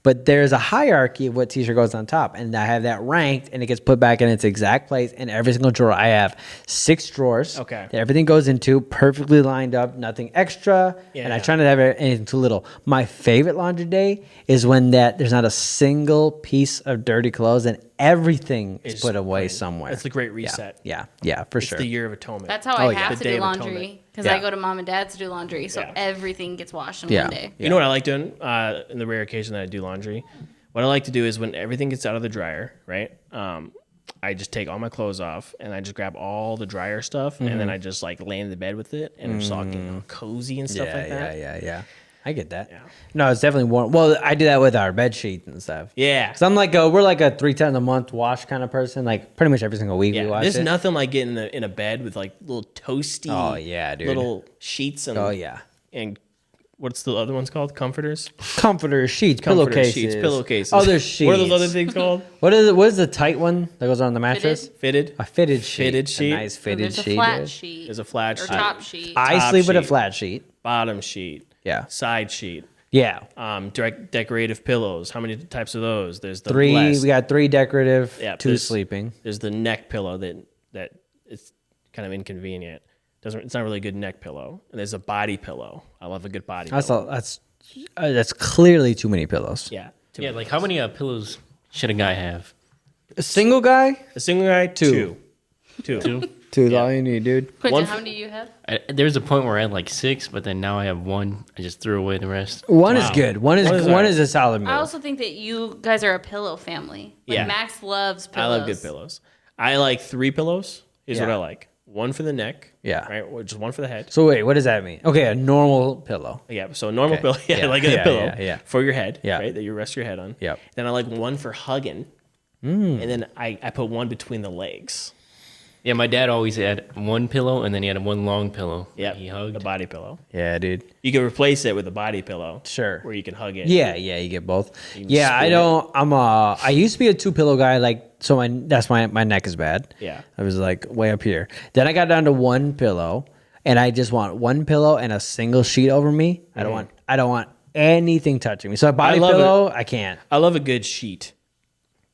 But there's a hierarchy of what T-shirt goes on top, and I have that ranked, and it gets put back in its exact place. In every single drawer, I have 6 drawers. Okay. That everything goes into perfectly lined up, nothing extra, and I Yeah. try not to have anything too little. My favorite laundry day is when there's not a single piece of dirty clothes, and everything is Is put away clean. somewhere. That's the great reset. Yeah, for It's sure. the year of atonement. That's how Oh, I yeah. have The to Day do of Atonement. laundry because Yeah. I go to mom and dad's to do laundry, so Yeah. everything gets washed in Yeah. one day. You know what I like doing in the rare occasion that I do laundry? What I like to do is when everything gets out of the dryer, right? I just take all my clothes off and I just grab all the dryer stuff and then I just like lay in the bed with it and it's all getting all cozy and stuff like that. Yeah. I get that. No, it's definitely warm. Well, I do that with our bed sheets and stuff. Yeah. Cause I'm like we're like a 3 times a month wash kind of person. Like pretty much every single week we Yeah. wash There's it. nothing like getting in a bed with like little toasty Oh, yeah, dude. little sheets and Oh yeah. and what's the other ones called? Comforters? Comforters, sheets, Comforter pillowcases. sheets, pillowcases. Other sheets. What are those other things called? What is the tight one that goes on the mattress? Fitted. A fitted sheet. Fitted sheet. A nice So fitted there's a sheet. flat dude. sheet There's a flat or sheet. top sheet. I Top sleep with a sheet. flat sheet. Bottom sheet. Yeah. Side sheet. Yeah. Decorative pillows. How many types of those? There's the 3. less- We got 3 decorative. Yeah, 2 there's- sleeping. There's the neck pillow that it's kind of inconvenient. It's not really a good neck pillow. And there's a body pillow. I love a good body pillow. That's clearly too many pillows. Yeah. Yeah, like how many pillows should a guy have? A single guy? A single guy, two. 2? 2 is all you need, dude. Quentin, one how for- many do you have? There's a point where I had like 6, but then now I have 1. I just threw away the rest. One is good. One is alright. a solid move. I also think that you guys are a pillow family. Like Yeah. Max loves I pillows. love good pillows. I like 3 pillows is what Yeah. I like. 1 for the neck. Yeah. Right? Or just 1 for the head. So wait, what does that mean? Okay, a normal pillow. Yeah, so a normal Okay. pillow, Yeah. like a Yeah, pillow yeah. for your head, Yeah. right? That you rest your head on. Yep. Then I like 1 for hugging, and then I put 1 between the legs. Yeah, my dad always had 1 pillow and then he had 1 long pillow. Yeah, He the hugged. body pillow. Yeah, dude. You can replace it with a body pillow. Sure. Where you can hug it. Yeah, you get both. can Yeah, I split don't. I used to be a 2 pillow guy. Like, so my neck is bad. Yeah. I was like way up here. Then I got down to 1 pillow, and I just want 1 pillow and a single sheet over me. I don't want anything touching me. So a body love pillow, I can't. I love a good sheet.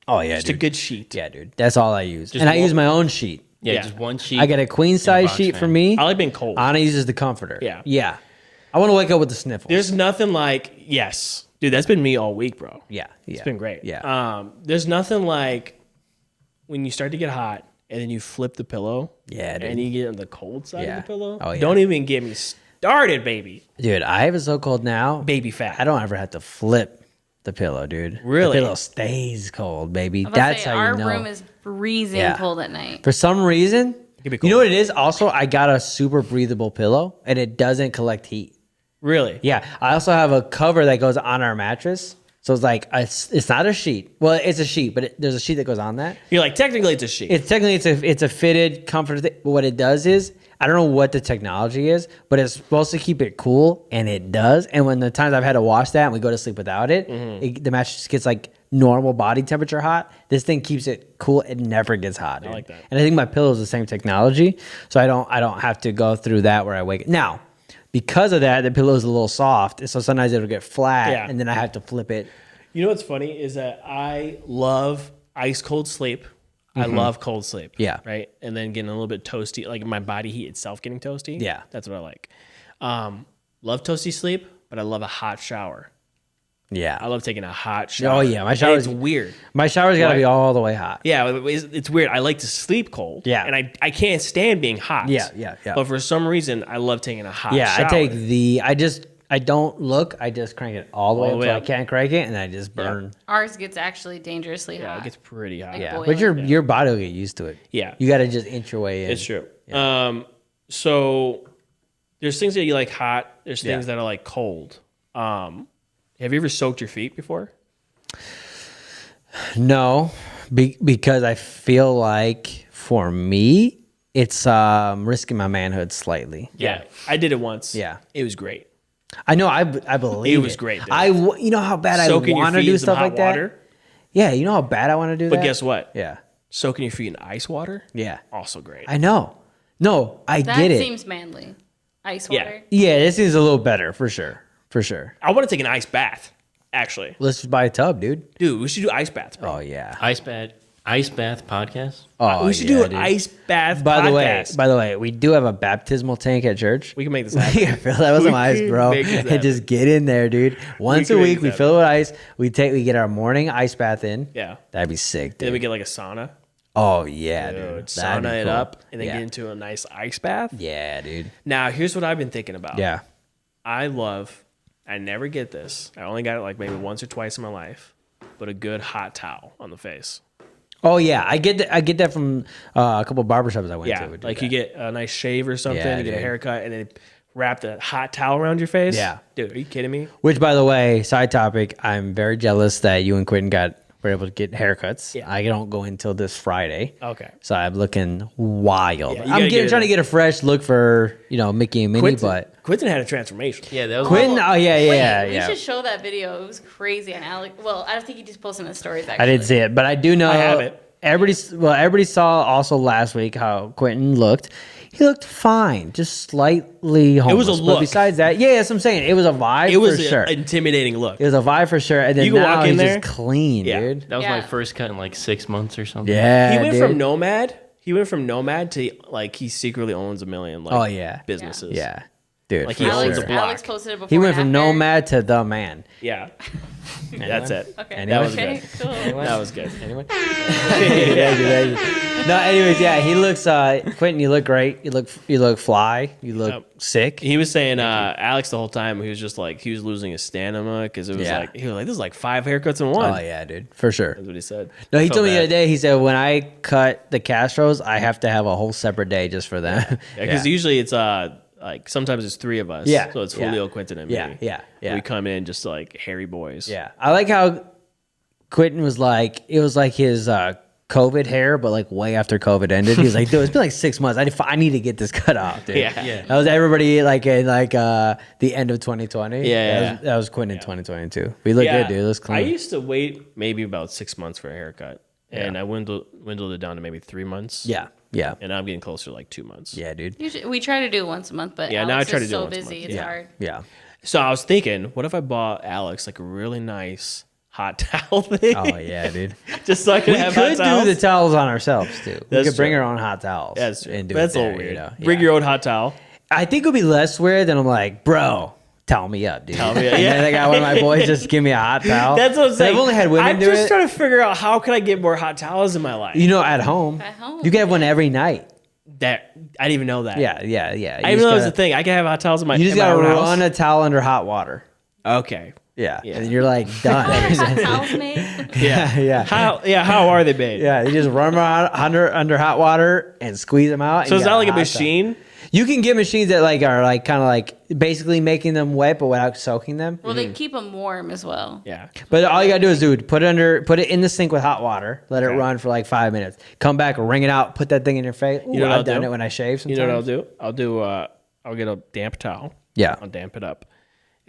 Oh yeah, Just dude. a good sheet. Yeah, dude. That's all I use, Just and I one- use my own sheet. Yeah, Yeah. just 1 sheet. I get a queen size box sheet for fan. me. I like being cold. Anna uses the comforter. Yeah. Yeah. I want to wake up with the sniffles. There's nothing like yes, dude. That's been me all week, bro. yeah. It's been great. Yeah. There's nothing like when you start to get hot and then you flip the pillow. Yeah, dude. And you get on the cold side Yeah. of the pillow. Oh, yeah. Don't even get me started, baby. Dude, I have it so cold now. Baby fat. I don't ever have to flip the pillow, dude. Really? The pillow stays cold, baby. I was about to That's say, how our you know. room is freezing Yeah. cold at night. For some reason, could be you know cold. what it is? Also, I got a super breathable pillow, and it doesn't collect heat. Really? Yeah, I also have a cover that goes on our mattress. So it's like it's not a sheet. Well, it's a sheet, but there's a sheet that goes on that. You're like technically it's a sheet. It's a fitted comfort thing. But what it does is I don't know what the technology is, but it's supposed to keep it cool, and it does. And when the times I've had to wash that and we go to sleep without it, the mattress gets like normal body temperature hot. This thing keeps it cool. It never gets hot. Dude. like that. And I think my pillow is the same technology, so I don't have to go through that where I wake now. Because of that, the pillow is a little soft, so sometimes it'll get flat, Yeah. and then I have to flip it. You know what's funny is that I love ice cold sleep. I love cold sleep. Yeah. Right. And then getting a little bit toasty, like my body heat itself getting toasty. Yeah. That's what I like. Love toasty sleep, but I love a hot shower. Yeah. I love taking a hot shower. Oh, yeah, my And shower's- it's weird. My shower's got to Right. be all the way hot. Yeah, it's weird. I like to sleep cold. Yeah. And I can't stand being hot. Yeah. But for some reason, I love taking a hot Yeah, shower. I don't look. I just crank it all the way All up the way till I up. can't crank it, and I just burn. Ours gets actually dangerously Yeah, hot. it gets pretty hot. Like Yeah, boiling. but your body will get used to it. Yeah. You got to just inch your way in. It's true. So there's things that you like hot. There's things that are like cold. Have you ever soaked your feet before? No, because I feel like for me, it's risking my manhood slightly. Yeah. I did it once. Yeah. It was great. I know. I believe It was great, dude. You know how bad Soaking I your want to feet do in some stuff hot like that. water. Yeah, you know how bad I want to do that. But guess what? Yeah, Soaking your feet in ice water, yeah. also great. I know. No, I That get it. seems manly. Ice Yeah. water. Yeah, this is a little better for sure. For sure. I want to take an ice bath, actually. Let's just buy a tub, dude. Dude, we should do ice baths, bro. Oh yeah. Ice bath podcast. Oh, we should do an dude. ice bath By podcast. the way, we do have a baptismal tank at church. We can make this We happen. can fill that with some We ice, can bro, make this and happen. just get in there, dude. Once can a make week, this we happen. fill it with ice. We get our morning ice bath in. Yeah. That'd be sick, Then we dude. get like a sauna. Oh yeah, Dude, dude. That'd be sauna it cool. up and then Yeah. get into a nice ice bath. Yeah, dude. Now, here's what I've been thinking about. Yeah. I never get this. I only got it like maybe once or twice in my life, but a good hot towel on the face. Oh yeah, I get that from a couple barbershops I went Yeah, to. would do like that. you get a nice shave or something, Yeah, you get a dude. haircut, and then wrap the hot towel around your face. Yeah. Dude, are you kidding me? Which, by the way, side topic, I'm very jealous that you and Quentin were able to get haircuts. Yeah. I don't go until this Friday. Okay. So I'm looking wild. Yeah, you I'm gotta get it trying to in. get a fresh look for, Mickey and Minnie, but Quentin had a transformation. Yeah, that was Quentin, oh yeah, yeah, Wait, yeah. We should show that video. It was crazy on Alex. Well, I don't think he just posted in the stories. Actually, I didn't see it, but I do know I have it. Everybody saw also last week how Quentin looked. He looked fine, just slightly homeless. was a But look. besides that, yeah, that's what I'm saying. It was a vibe It was for an sure. intimidating look. It was a vibe for sure. And then You can now walk in he's there. just clean, Yeah. dude. that was my Yeah. first cut in like 6 months or something. Yeah, He went dude. from nomad. He went from nomad to like he secretly owns a million. Like, Oh, yeah. businesses. Yeah, dude. Like for he owns sure. a block. Alex posted it before. He went and from after. nomad to the man. Yeah. That's it. Okay. That was okay, good. Cool. That was good. Anyway. Thank you. No, anyways, yeah, he looks. Quentin, you look great. You look fly. You look Yep. sick. He was saying Alex the whole time. He was just like he was losing his stamina because it was Yeah. like he was like this is like 5 haircuts in one. Oh yeah, dude, for sure. That's what he said. No, he Felt told me the bad. other day. He said when I cut the Castros, I have to have a whole separate day just for them. Yeah, because usually it's like sometimes it's 3 of us. Yeah, So it's yeah. Julio, Quentin, and me. Yeah. We come in just like hairy boys. Yeah, I like how Quentin was like, it was like his COVID hair, but like way after COVID ended. He was like, dude, it's been like 6 months. I need to get this cut off, dude. Yeah. That was everybody like in like the end of 2020. Yeah. That was Quentin in 2022. We look good, dude. It looks clean. I used to wait maybe about 6 months for a haircut, and I dwindled it down to maybe 3 months. yeah. And I'm getting closer to like 2 months. Yeah, dude. We try to do it once a month, but Yeah, Alex now I try is to do it so once a busy. month. It's Yeah. hard. Yeah. So I was thinking, what if I bought Alex like a really nice hot towel thing? Oh yeah, dude. Just so I could We have could hot towels. do the towels on ourselves too. We That's could bring true. our own hot towels. That's true. And do That's it a there, little weird. you know? Bring Yeah. your own hot towel. I think it'll be less weird than I'm like, bro, towel me up, dude. Towel me up, And yeah. then I got one of my boys just give me a hot towel. That's what I'm saying. I've only had women I'm do just it. trying to figure out how can I get more hot towels in my life. At home. At home, You can have one every night. That I didn't even know that. Yeah. I didn't even know it was a thing. I can have hot towels in my. You just in my gotta own run house. a towel under hot water. Okay. Yeah. Yeah. And you're like done. towels made. yeah. How are they made? Yeah. You just run them out under hot water and squeeze them out. So and is you that got like a hot machine? towel. You can get machines that like are like kind of like basically making them wet, but without soaking them. Well, they keep them warm as well. Yeah. But all you gotta do is, dude, put it in the sink with hot water, let it Okay. run for like 5 minutes, come back, wring it out, put that thing in your face. Ooh, You know what I've I'll done do? it when I shave. You Sometimes. know what I'll do? I'll get a damp towel. Yeah, I'll damp it up,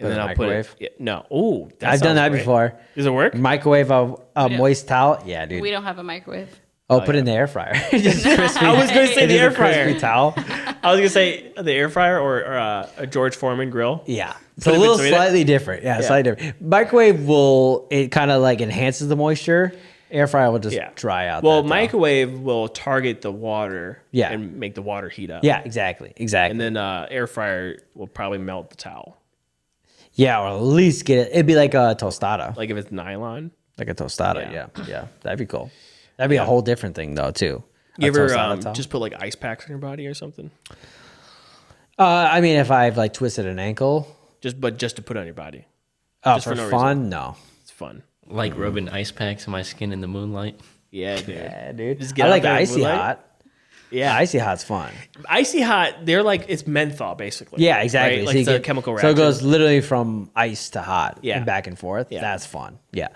and Put it then in I'll the put microwave? it. No. Ooh, I've done sounds that great. before. Does it work? Microwave a Yeah. moist towel. Yeah, dude. We don't have a microwave. Put it in the air fryer. Just crispy. I was gonna say the Just a air fryer. crispy towel. I was gonna say the air fryer or a George Foreman grill. Yeah, it's Put a it little between it? slightly different. Yeah, slightly different. Microwave it kind of like enhances the moisture. Air fryer will just Yeah. dry out. Well, that towel. microwave will target the water. Yeah. And make the water heat up. Yeah, exactly. And then air fryer will probably melt the towel. Yeah, or at least get it. It'd be like a tostada. Like if it's nylon. Like a tostada, Yeah. yeah. That'd be cool. That'd be a whole different thing, though, too. You A ever tostada top. just put like ice packs on your body or something? I mean, if I've like twisted an ankle, Just to put on your body. oh, Just for for no fun, no. It's fun. Like rubbing ice packs on my skin in the moonlight. Yeah, dude. Yeah, dude. Just get I out like there in icy moonlight. hot. Yeah, Icy hot's fun. icy hot. They're like it's menthol basically. Yeah, exactly. Right? So Like you it's a get- chemical So reaction. it goes literally from ice to hot, Yeah. and back and forth. Yeah. That's fun. Yeah,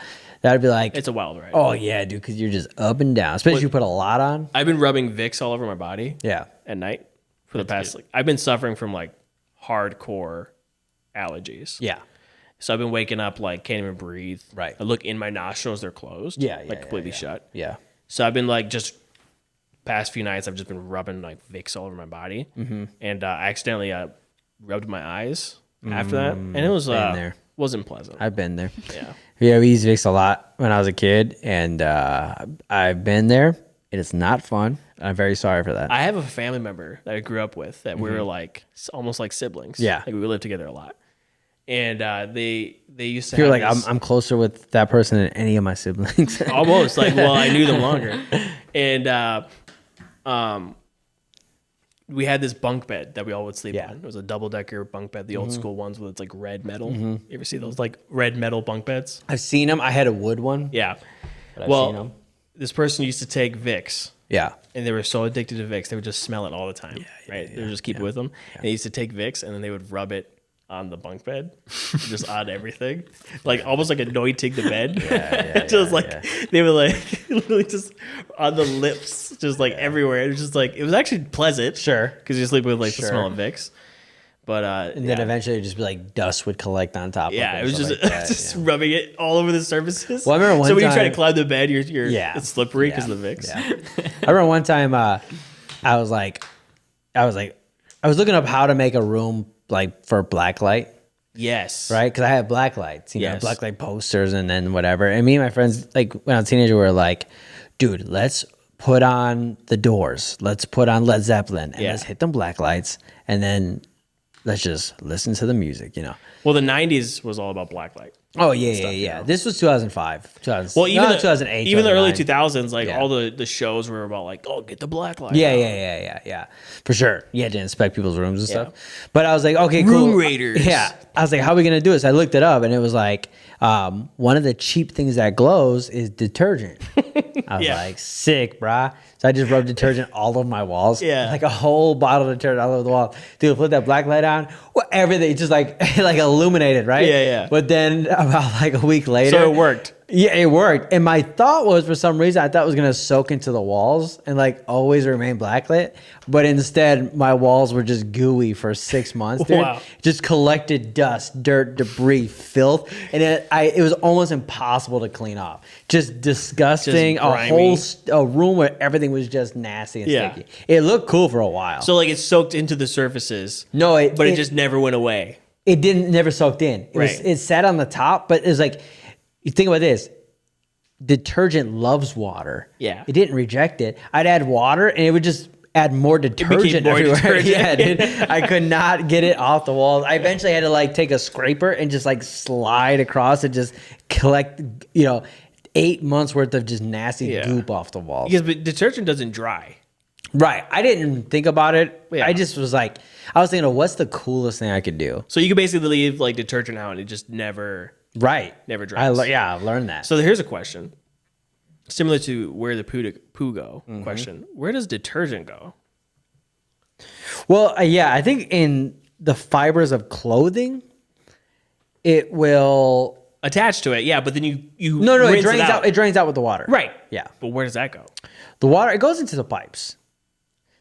that'd be like, It's a wild ride. oh yeah, dude, because you're just up and down. Especially if you put a lot on. I've been rubbing Vicks all over my body Yeah, at night for the past. Like, I've been suffering from like hardcore allergies. yeah, So I've been waking up like can't even breathe. Right. I look in my nostrils; they're closed. Yeah, like yeah, completely yeah. shut. yeah. So I've been like just past few nights I've just been rubbing like Vicks all over my body, and I accidentally rubbed my eyes after that, and it was there. wasn't pleasant. I've been there. yeah, Yeah, we used Vicks a lot when I was a kid, and I've been there. And it's not fun. I'm very sorry for that. I have a family member that I grew up with that we were like almost like siblings. Yeah. like we lived together a lot, and they used to I feel have like this- I'm closer with that person than any of my siblings. almost like well I knew them longer, and we had this bunk bed that we all would sleep Yeah. on. It was a double decker bunk bed, the old school ones with it's like red metal. You ever see those like red metal bunk beds? I've seen them. I had a wood one. Yeah. But I've well, seen 'em. this person used to take Vicks. Yeah. And they were so addicted to Vicks, they would just smell it all the time. Right? They would just keep it with them. And they used to take Vicks and then they would rub it on the bunk bed, just on everything, like almost like anointing the bed. Just like they were like literally just on the lips, just like everywhere. It was just like it was actually pleasant, Sure. because you sleep with like the Sure. smell of Vicks. But And then eventually it'd just be like dust would collect on top of it. yeah, it was stuff just like that, just yeah. rubbing it all over the surfaces. Well, I remember one so when you try to time- climb the bed, you're Yeah. it's slippery because Yeah. of the Vicks. Yeah. I remember one time I was looking up how to make a room like for black light. Yes. Right, because I have black lights, Yes. black light posters, and then whatever. And me and my friends, like when I was a teenager, we were like, "Dude, let's put on the Doors, let's put on Led Zeppelin, and Yeah. let's hit them black lights, and then let's just listen to the music." Well, the '90s was all about blacklight. Oh yeah. This was 2005, 2000. Well, even the, 2008, even the early 2009. 2000s, like Yeah. all the shows were about like, oh, get the blacklight. Yeah, for sure. You had to inspect people's rooms and Yeah. stuff. But I was like, okay, cool. Room raiders. Yeah. I was like, how are we going to do this? I looked it up and it was like, one of the cheap things that glows is detergent. I was Yeah. like, sick, brah. So I just rubbed detergent all over my walls. Yeah. Like a whole bottle of detergent all over the wall. Dude, put that black light on. Well, everything just like like illuminated, right? Yeah. But then about like a week later. So it worked. Yeah, it worked. And my thought was, for some reason, I thought it was going to soak into the walls and like always remain blacklit. But instead, my walls were just gooey for 6 months, dude. Wow. Just collected dust, dirt, debris, filth. And it was almost impossible to clean off. Just disgusting. Just A grimy. whole a room where everything was just nasty and Yeah. sticky. It looked cool for a while. So like it soaked into the surfaces. No, but it just never went away. It never soaked in. Right. It sat on the top, but it was like, you think about this. Detergent loves water. Yeah. It didn't reject it. I'd add water and it would just add more detergent more everywhere. detergent. Yeah, dude. I could not get it off the walls. I eventually had to like take a scraper and just like slide across and just collect, 8 months worth of just nasty Yeah. goop off the walls. Because detergent doesn't dry. Right. I didn't think about it. Yeah. I just was like, I was thinking, what's the coolest thing I could do? So you could basically leave like detergent out and it just never. Right. Never dries. I've learned that. So here's a question. Similar to where the poo go question. Where does detergent go? Well, yeah, I think in the fibers of clothing, it will. Attached to it, yeah, but then you No, it rinse drains out. It drains out with the water. Right. Yeah. But where does that go? The water, it goes into the pipes.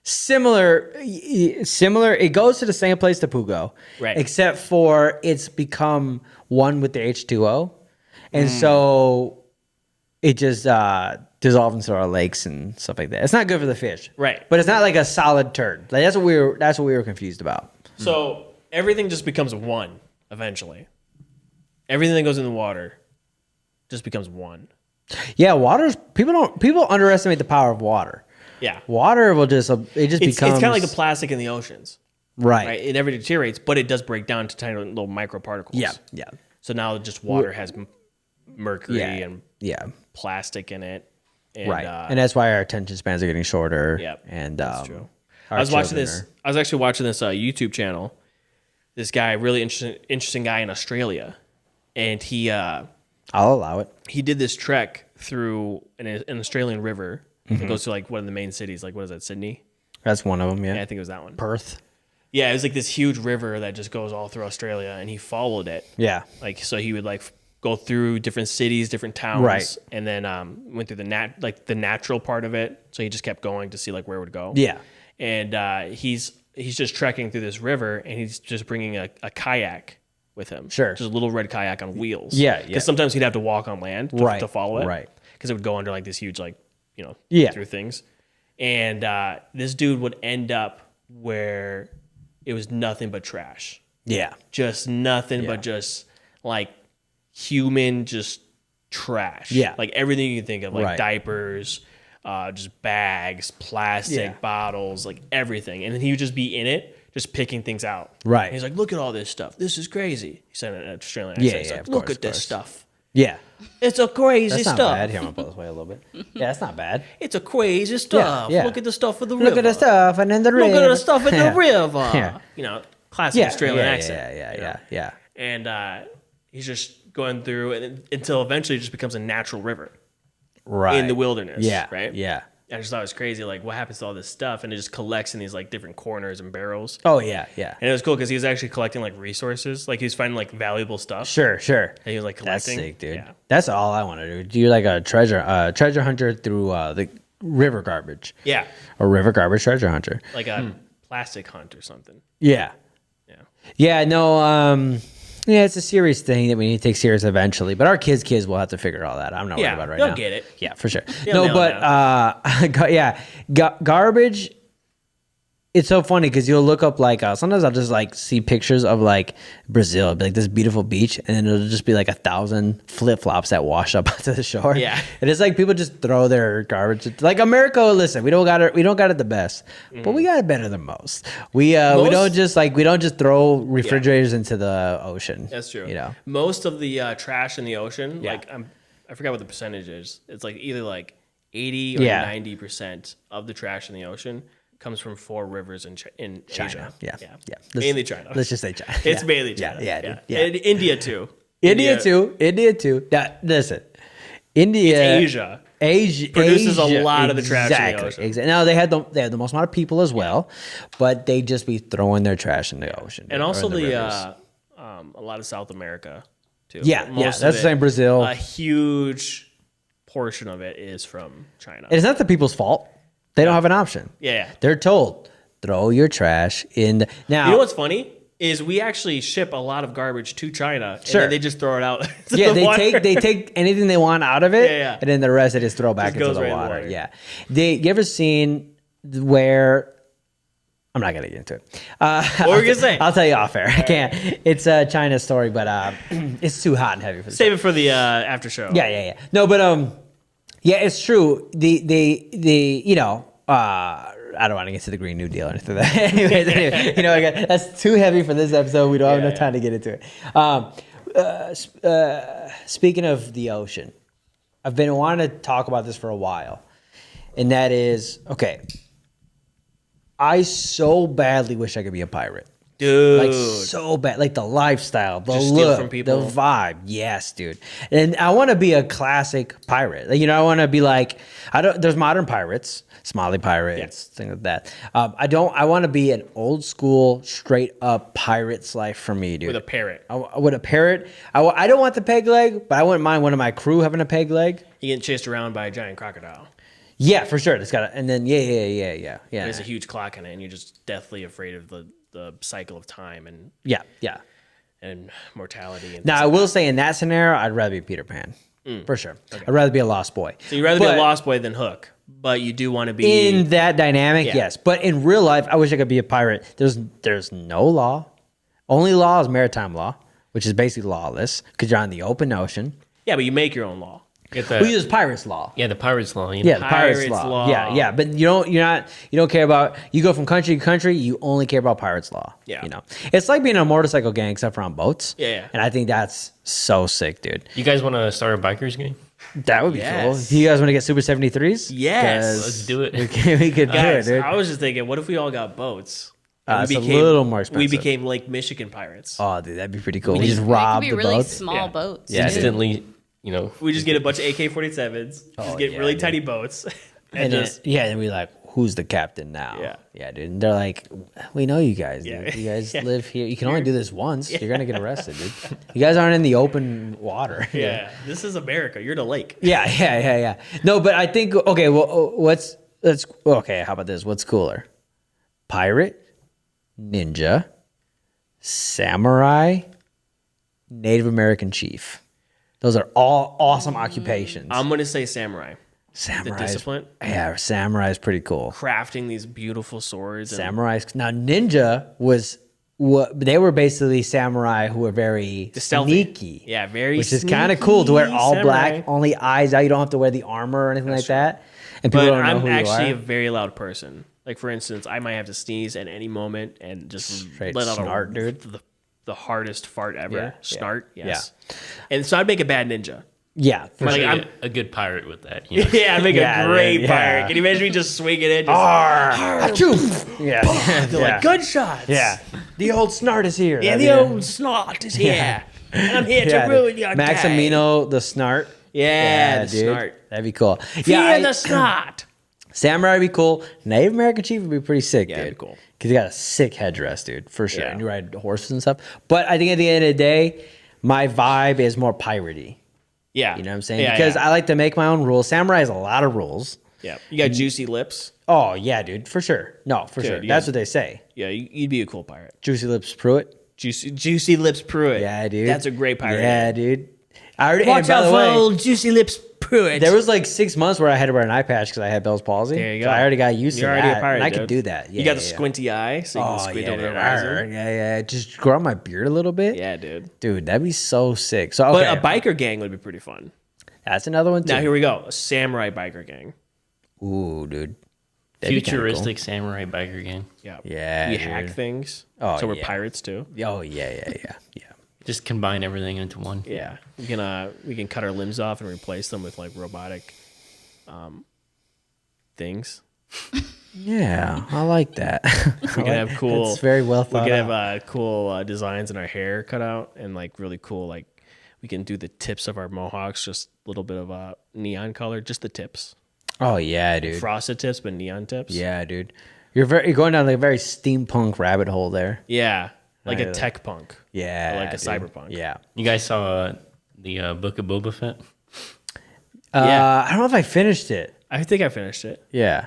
Similar. It goes to the same place the poo go. Right. Except for it's become one with the H2O, and so it just dissolves into our lakes and stuff like that. It's not good for the fish. Right. But it's not like a solid turd. Like that's what we were confused about. So everything just becomes one eventually. Everything that goes in the water just becomes one. Yeah, water's people underestimate the power of water. Yeah. Water will just It's becomes kind of like the plastic in the oceans. Right. It never deteriorates, but it does break down to tiny little microparticles. Yeah. Yeah. So now just water has mercury and Yeah. plastic in it. And, Right. And that's why our attention spans are getting shorter. Yeah, And that's true. our I was watching children this. are- I was actually watching this YouTube channel. This guy, really interesting guy in Australia, and I'll allow it. he did this trek through an Australian river. It goes to like one of the main cities. Like, what is that, Sydney? That's one of them. Yeah. Yeah, I think it was that one. Perth. Yeah, it was like this huge river that just goes all through Australia, and he followed it. Yeah. Like, so he would like go through different cities, different towns, Right. and then went through the natural part of it. So he just kept going to see like where it would go. Yeah. And he's just trekking through this river, and he's just bringing a kayak with him. Sure. Just a little red kayak on wheels. Yeah, yeah. Because sometimes he'd have to walk on land to follow it. Right. Because it would go under like this huge Yeah. through things. And this dude would end up where it was nothing but trash. Yeah. Just nothing but just like human just trash. Yeah. Like everything you can think of, like Right. diapers, just bags, plastic Yeah. bottles, like everything. And then he would just be in it, just picking things out. Right. And he's like, look at all this stuff. This is crazy. He said it in an Australian Yeah, accent. He's yeah, like, of look course, at this of course. stuff. Yeah. It's a crazy That's not stuff. bad. Here, I'm gonna pull this way a little bit. Yeah, that's not bad. It's a crazy stuff. yeah. Look at the stuff of the river. Look at the stuff and then the river. Look at the stuff in the Yeah. river. Yeah. You know, classic Australian accent. Yeah. And he's just going through until eventually it just becomes a natural river Right. in the wilderness. Yeah. Right. Yeah. I just thought it was crazy. Like, what happens to all this stuff? And it just collects in these like different corners and barrels. Oh yeah. Yeah. And it was cool because he was actually collecting like resources. Like he was finding like valuable stuff. Sure. And he was like That's collecting. sick, dude. Yeah. That's all I want to do. Do like a treasure hunter through the river garbage. Yeah. A river garbage treasure hunter. Like a plastic hunt or something. Yeah. Yeah. Yeah. No. Yeah, it's a serious thing that we need to take serious eventually. But our kids will have to figure all that. I'm not worried about right they'll now. get it. Yeah, for sure. They'll No, nail but garbage. It's so funny because you'll look up like sometimes I'll just like see pictures of like Brazil, it'll be like this beautiful beach, and then it'll just be like 1,000 flip flops that wash up onto the shore. Yeah. and it's like people just throw their garbage. Like America, listen, we don't got it the best, but we got it better than most. We don't just throw refrigerators into the ocean. That's true. You know, most of the trash in the ocean, Yeah. like I forgot what the percentage is. It's like either like 80 or Yeah. 90% of the trash in the ocean comes from 4 rivers in China. Asia. Yeah. Mainly China. Let's just say China. It's Yeah. mainly China. Yeah, dude. Yeah. And India too. India too. Now, listen, India, Asia. Produces a lot of the trash in the ocean. Exactly. Now they have the most amount of people as well, but they just be throwing their trash in the ocean. And or also in the rivers. a lot of South America too. Yeah, Most that's of the same. Brazil. A huge portion of it is from China. It's not the people's fault. They don't have an option. Yeah. They're told throw your trash in. Now You know what's funny is we actually ship a lot of garbage to China, and Sure. then they just throw it out. to yeah, the water. they take anything they want out of it, Yeah. and then the rest they just throw back Just into goes the right in the water. water. Yeah, you ever seen where? I'm not gonna get into it. What were you gonna say? I'll tell you off air. I can't. It's a China story, but it's too hot and heavy for this. Save it for the after show. Yeah. No, but yeah, it's true. The you know, I don't want to get to the Green New Deal or anything like that. anyway, you know, again, that's too heavy for this episode. We don't have enough time to get into it. Speaking of the ocean, I've been wanting to talk about this for a while, and that is okay. I so badly wish I could be a pirate. Dude. Like so bad, like the lifestyle, the Just steal look, from people. the vibe. Yes, dude. And I want to be a classic pirate. Like, you know, I want to be like There's modern pirates, Somali pirates, things like that. I want to be an old school, straight up pirate's life for me, dude. With a parrot. With a parrot. I don't want the peg leg, but I wouldn't mind one of my crew having a peg leg. You get chased around by a giant crocodile. Yeah, for sure. It's got and then yeah. There's a huge clock in it, and you're just deathly afraid of the cycle of time and mortality. And Now, I will say in that scenario, I'd rather be Peter Pan. For sure. I'd rather be a lost boy. So you'd rather be a lost boy than Hook, but you do want to be... In that dynamic, yes. But in real life, I wish I could be a pirate. There's no law. Only law is maritime law, which is basically lawless because you're on the open ocean. Yeah, but you make your own law. Get the, We use Pirates Law. yeah, the Pirates Law. You know? Yeah, the Pirates, Pirates Law. Law. Yeah. But you don't care about. You go from country to country. You only care about Pirates Law. Yeah. You know, it's like being a motorcycle gang except for on boats. Yeah. And I think that's so sick, dude. You guys want to start a bikers game? That would be Yes. cool. Do you guys want to get Super 73s? Yes. Let's do it. We could Guys, do it, dude. I was just thinking, what if we all got boats? And It's a little more expensive. We became Lake Michigan pirates. Oh, dude, that'd be pretty cool. We just- just It could rob be the really boats. small Yeah. boats. Yeah, dude. Instantly, you know. We just get a bunch of AK-47s, just get yeah, really dude. tiny boats, and And then, just and we like, who's the captain now? Yeah. Yeah, dude. And they're like, we know you guys, dude. Yeah. You guys Yeah. live here. You can only do this once. You're gonna get arrested, dude. You guys aren't in the open water. yeah, this is America. You're the lake. Yeah. No, but I think okay. Well, okay. How about this? What's cooler? Pirate, ninja, samurai, Native American chief. Those are all awesome occupations. I'm gonna say samurai. Samurai. discipline? Yeah, samurai is pretty cool. Crafting these beautiful swords. And Samurais. Now, ninja was what they were basically samurai who were very stealthy. sneaky. Yeah, very which is kind of cool to wear all samurai. black, only eyes out. You don't have to wear the armor or anything like that. And people But don't know I'm who actually you a are. very loud person. Like for instance, I might have to sneeze at any moment and just Straight let out snart, dude. the hardest fart ever. Yeah, Snart, yeah. yes. And so I'd make a bad ninja. Yeah, for Like, sure. I'm- a good pirate with that. You know? Yeah, I'd make Yeah, a great dude, pirate. yeah. Can you imagine me just swinging it? Just, Achoo! Yeah, they're like gunshots. Yeah, the old snart is here. Yeah, That'd the be old snot is here. And I'm here to Yeah, ruin your day. Maximino the snart. Yeah, the dude. snart. That'd be cool. Fear the snot. Samurai would be cool. Native American chief would be pretty sick, Yeah, dude. that'd be cool. Because you got a sick headdress, dude, for sure. Yeah. And you ride horses and stuff. But I think at the end of the day, my vibe is more piratey. Yeah. You know what I'm saying? Yeah, Because yeah. I like to make my own rules. Samurai has a lot of rules. Yeah. You got juicy lips. Oh, yeah, dude, for sure. No, for Dude, sure. you That's got- what they say. Yeah, you'd be a cool pirate. Juicy Lips Pruitt. Juicy lips Pruitt. Yeah, dude. That's a great pirate. Yeah, dude. I already, Watch hey, by out the for way, old Juicy Lips Pruitt. there was like 6 months where I had to wear an eye patch because I had Bell's palsy. There you So go. I already got used You're to already that. a pirate, and I dude. could do that. Yeah, You got the yeah. squinty eye, so you can squint over dude. the horizon. Yeah. Just grow out my beard a little bit. Yeah, dude. Dude, that'd be so sick. So But okay, a biker gang would be pretty fun. that's another one too. Now here we go. A samurai biker gang. Ooh, dude. That'd be kinda Futuristic samurai biker gang. Yeah. Yeah, We dude. hack things. Oh, so we're yeah. pirates too. Cool. Oh yeah. Just combine everything into one. Yeah. We can cut our limbs off and replace them with like robotic things. Yeah, I like that. We can have cool. It's very well We thought can out. have cool designs in our hair cut out and like really cool. Like we can do the tips of our mohawks, just a little bit of neon color, just the tips, Oh yeah, dude. frosted tips, but neon tips. Yeah, dude. You're going down like a very steampunk rabbit hole there. Yeah. Like a Yeah. tech punk. Yeah, Or like a dude. cyberpunk. Yeah. You guys saw the Book of Boba Fett? Yeah. I don't know if I finished it. I think I finished it. Yeah.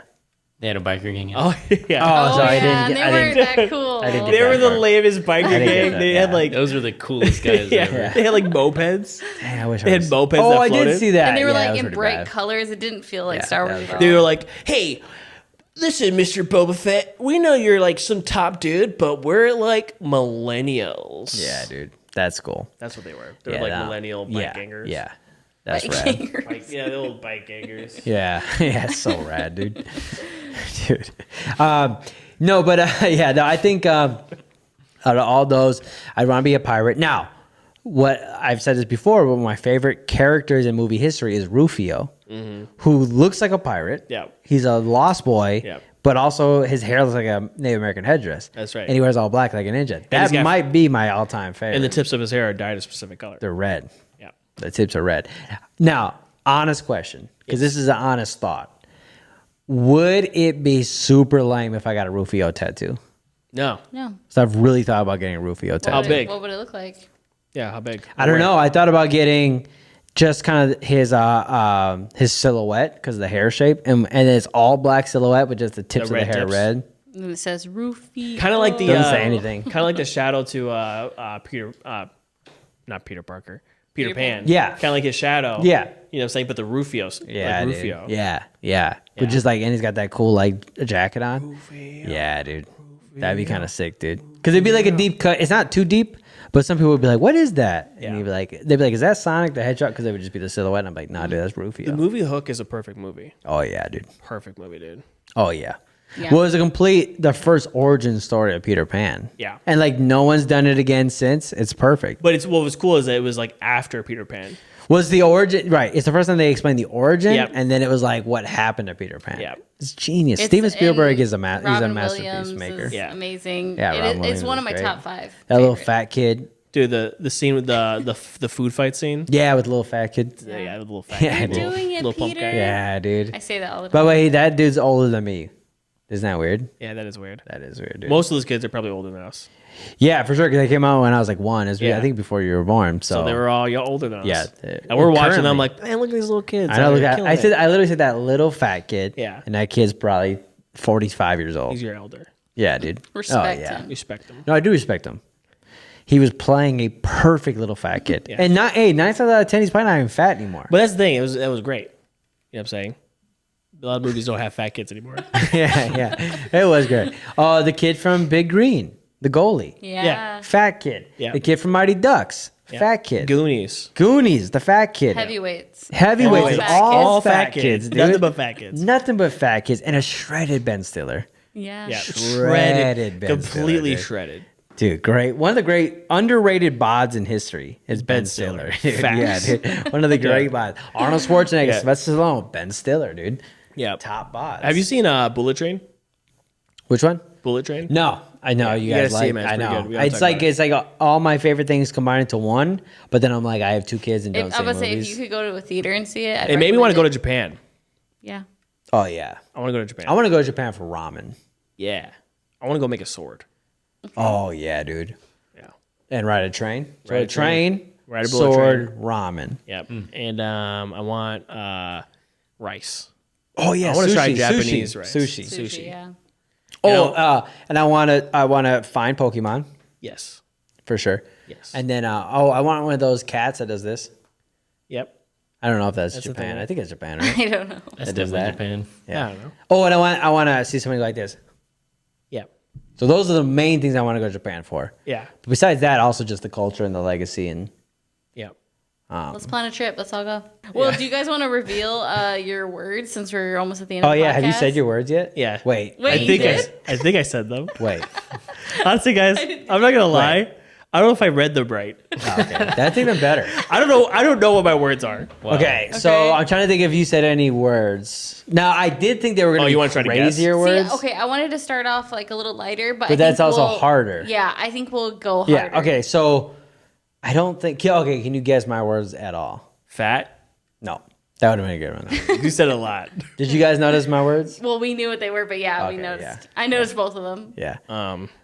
They had a biker gang. Oh yeah. Oh, so I yeah, didn't and get. they I weren't didn't, that cool. I didn't get They that were the far. lamest biker didn't get gang. that, They yeah. had like Those were the coolest guys yeah. ever. They had like mopeds. Dang, I wish They I had was. mopeds Oh, that I did floated. see that. And they were Yeah, that like was in pretty bright bad. colors. It didn't feel like Yeah, Star that Wars was at all. They were like, "Hey, listen, Mr. Boba Fett, we know you're like some top dude, but we're like millennials." Yeah, dude. That's cool. That's what they were. They Yeah, were like that- millennial bike yeah, gangers. Yeah. That's Bike rad. gangers. Yeah, the old bike gangers. Yeah. Yeah, it's so rad, dude. Dude. No, but yeah, no, I think out of all those, I'd want to be a pirate. Now, what I've said this before, one of my favorite characters in movie history is Rufio, who looks like a pirate. Yeah. He's a lost boy. Yeah. But also his hair looks like a Native American headdress. That's right. And he wears all black like a ninja. That he's got- might be my all-time favorite. And the tips of his hair are dyed a specific color. They're red. Yeah. The tips are red. Now, honest question, because this is an honest thought. Would it be super lame if I got a Rufio tattoo? No. No. So I've really thought about getting a Rufio tattoo. How big? What would it look like? Yeah, how big? I don't know. I thought about getting just kind of his silhouette because of the hair shape, and it's all black silhouette, but just the tips of the red hair tips. red. And it says Roofy. Kind of like the Doesn't say anything. Kind of like the shadow to Peter, not Peter Parker, Peter Pan. Yeah. Kind of like his shadow. Yeah. You know what I'm saying? But the Rufio's. Yeah, like dude. Rufio. Yeah. But just like, and he's got that cool like jacket on. Yeah, dude. That'd be kind of sick, dude. Because it'd be like a deep cut. It's not too deep, But some people would be like, "What is that?" And Yeah. they'd be like, "Is that Sonic the Hedgehog?" Because they would just be the silhouette. And I'm like, "Nah, dude, that's Rufio." The movie Hook is a perfect movie. Oh yeah, dude. Perfect movie, dude. Oh yeah. Yeah. Well, it's the first origin story of Peter Pan. Yeah. And like no one's done it again since. It's perfect. But what was cool is that it was like after Peter Pan. Was the origin right? It's the first time they explained the origin, Yep. and then it was like what happened to Peter Pan. Yep. It's genius. It's- Steven Spielberg and is he's a Robin masterpiece Williams maker. is Yeah. amazing. Yeah, Robin it's Williams one is of my great. top 5. That little favorite. fat kid. Dude, the scene with the food fight scene. Yeah, with the little fat kid. Yeah, the little fat. Yeah, little, dude. Doing it, little pump Peter. guy. Yeah, dude. I say that all the By time. the way, that dude's older than me. Isn't that weird? Yeah, that is weird. That is weird, dude. Most of those kids are probably older than us. Yeah, for sure. Because they came out when I was like 1. Yeah. I think before you were born. So, So they were all older than us. Yeah, And we're watching them currently. like, man, look at these little kids. I know. Look They're at, killing I it." said I literally said that little fat kid. Yeah. And that kid's probably 45 years old. He's your elder. Yeah, dude. Respect oh, yeah. him. Respect them. No, I do respect him. He was playing a perfect little fat kid. Yeah. And 9 times out of 10, he's probably not even fat anymore. But that's the thing. It was great. You know what I'm saying? A lot of movies don't have fat kids anymore. yeah. It was great. Oh, the kid from Big Green, the goalie. Yeah. Fat kid. Yeah. The kid from Mighty Ducks. Yeah. Fat kid. Goonies. Goonies, the fat kid. Heavyweights. Heavyweights. All All, fat fat kids, dude. Nothing but fat kids. Nothing but fat kids. And a shredded Ben Stiller. Yeah. Yeah, Shredded Ben completely Stiller, dude. shredded. Dude, great. One of the great underrated bods in history is Ben Stiller. Dude. Yeah, Facts. dude. One of the great bods. Arnold Schwarzenegger, Yeah. Sylvester Stallone, Ben Stiller, dude. Yeah. Top bods. Have you seen Bullet Train? Which one? Bullet Train? No, I know you you guys gotta see like. it, man. It's I pretty know good. We gotta it's talk like about it. it's like all my favorite things combined into one. But then I'm like, I have 2 kids and don't If, see I would say if movies. you could go to a theater and see it, I'd It made me want to go to recommend Japan. it. Yeah. Oh yeah, I want to go to Japan. I want to go to Japan for ramen. Yeah. I want to go make a sword. Oh yeah, dude. Yeah. And ride a train. Ride a train. Ride a bullet sword, ramen. Yep. And I want rice. Oh yeah, I wanna sushi, try Japanese sushi, rice. Sushi. Sushi. Yeah. Oh, and I want to find Pokemon Yes. for sure. Yes. And then I want one of those cats that does this. Yep. I don't know if that's the Japan. thing. I think it's Japan, right? I don't know. That's That does definitely that? Japan. Yeah. I don't know. Oh, and I want to see something like this. Yep. So those are the main things I want to go to Japan for. Yeah. But besides that, also just the culture and the legacy and Yep. Let's plan a trip. Let's all go. Well, do you guys want to reveal your words since we're almost at the end oh of the yeah, podcast? have you said your words yet? Yeah. Wait. Wait, I you think did? I think I said them. Wait. Honestly, guys, I'm not gonna lie. I don't know if I read them right. Okay. That's even better. I don't know what my words are. Wow. Okay, so Okay. I'm trying to think if you said any words. Now I did think they were going to you be wanna try to guess? crazier words. See, okay, I wanted to start off like a little lighter, but But that's also harder. Yeah, I think we'll go harder. Yeah. Okay. So I don't think. Okay. Can you guess my words at all? Fat. No. That would have been a good one. You said a lot. Did you guys notice my words? Well, we knew what they were, but yeah, we Okay, noticed. yeah. I noticed both of them. Yeah.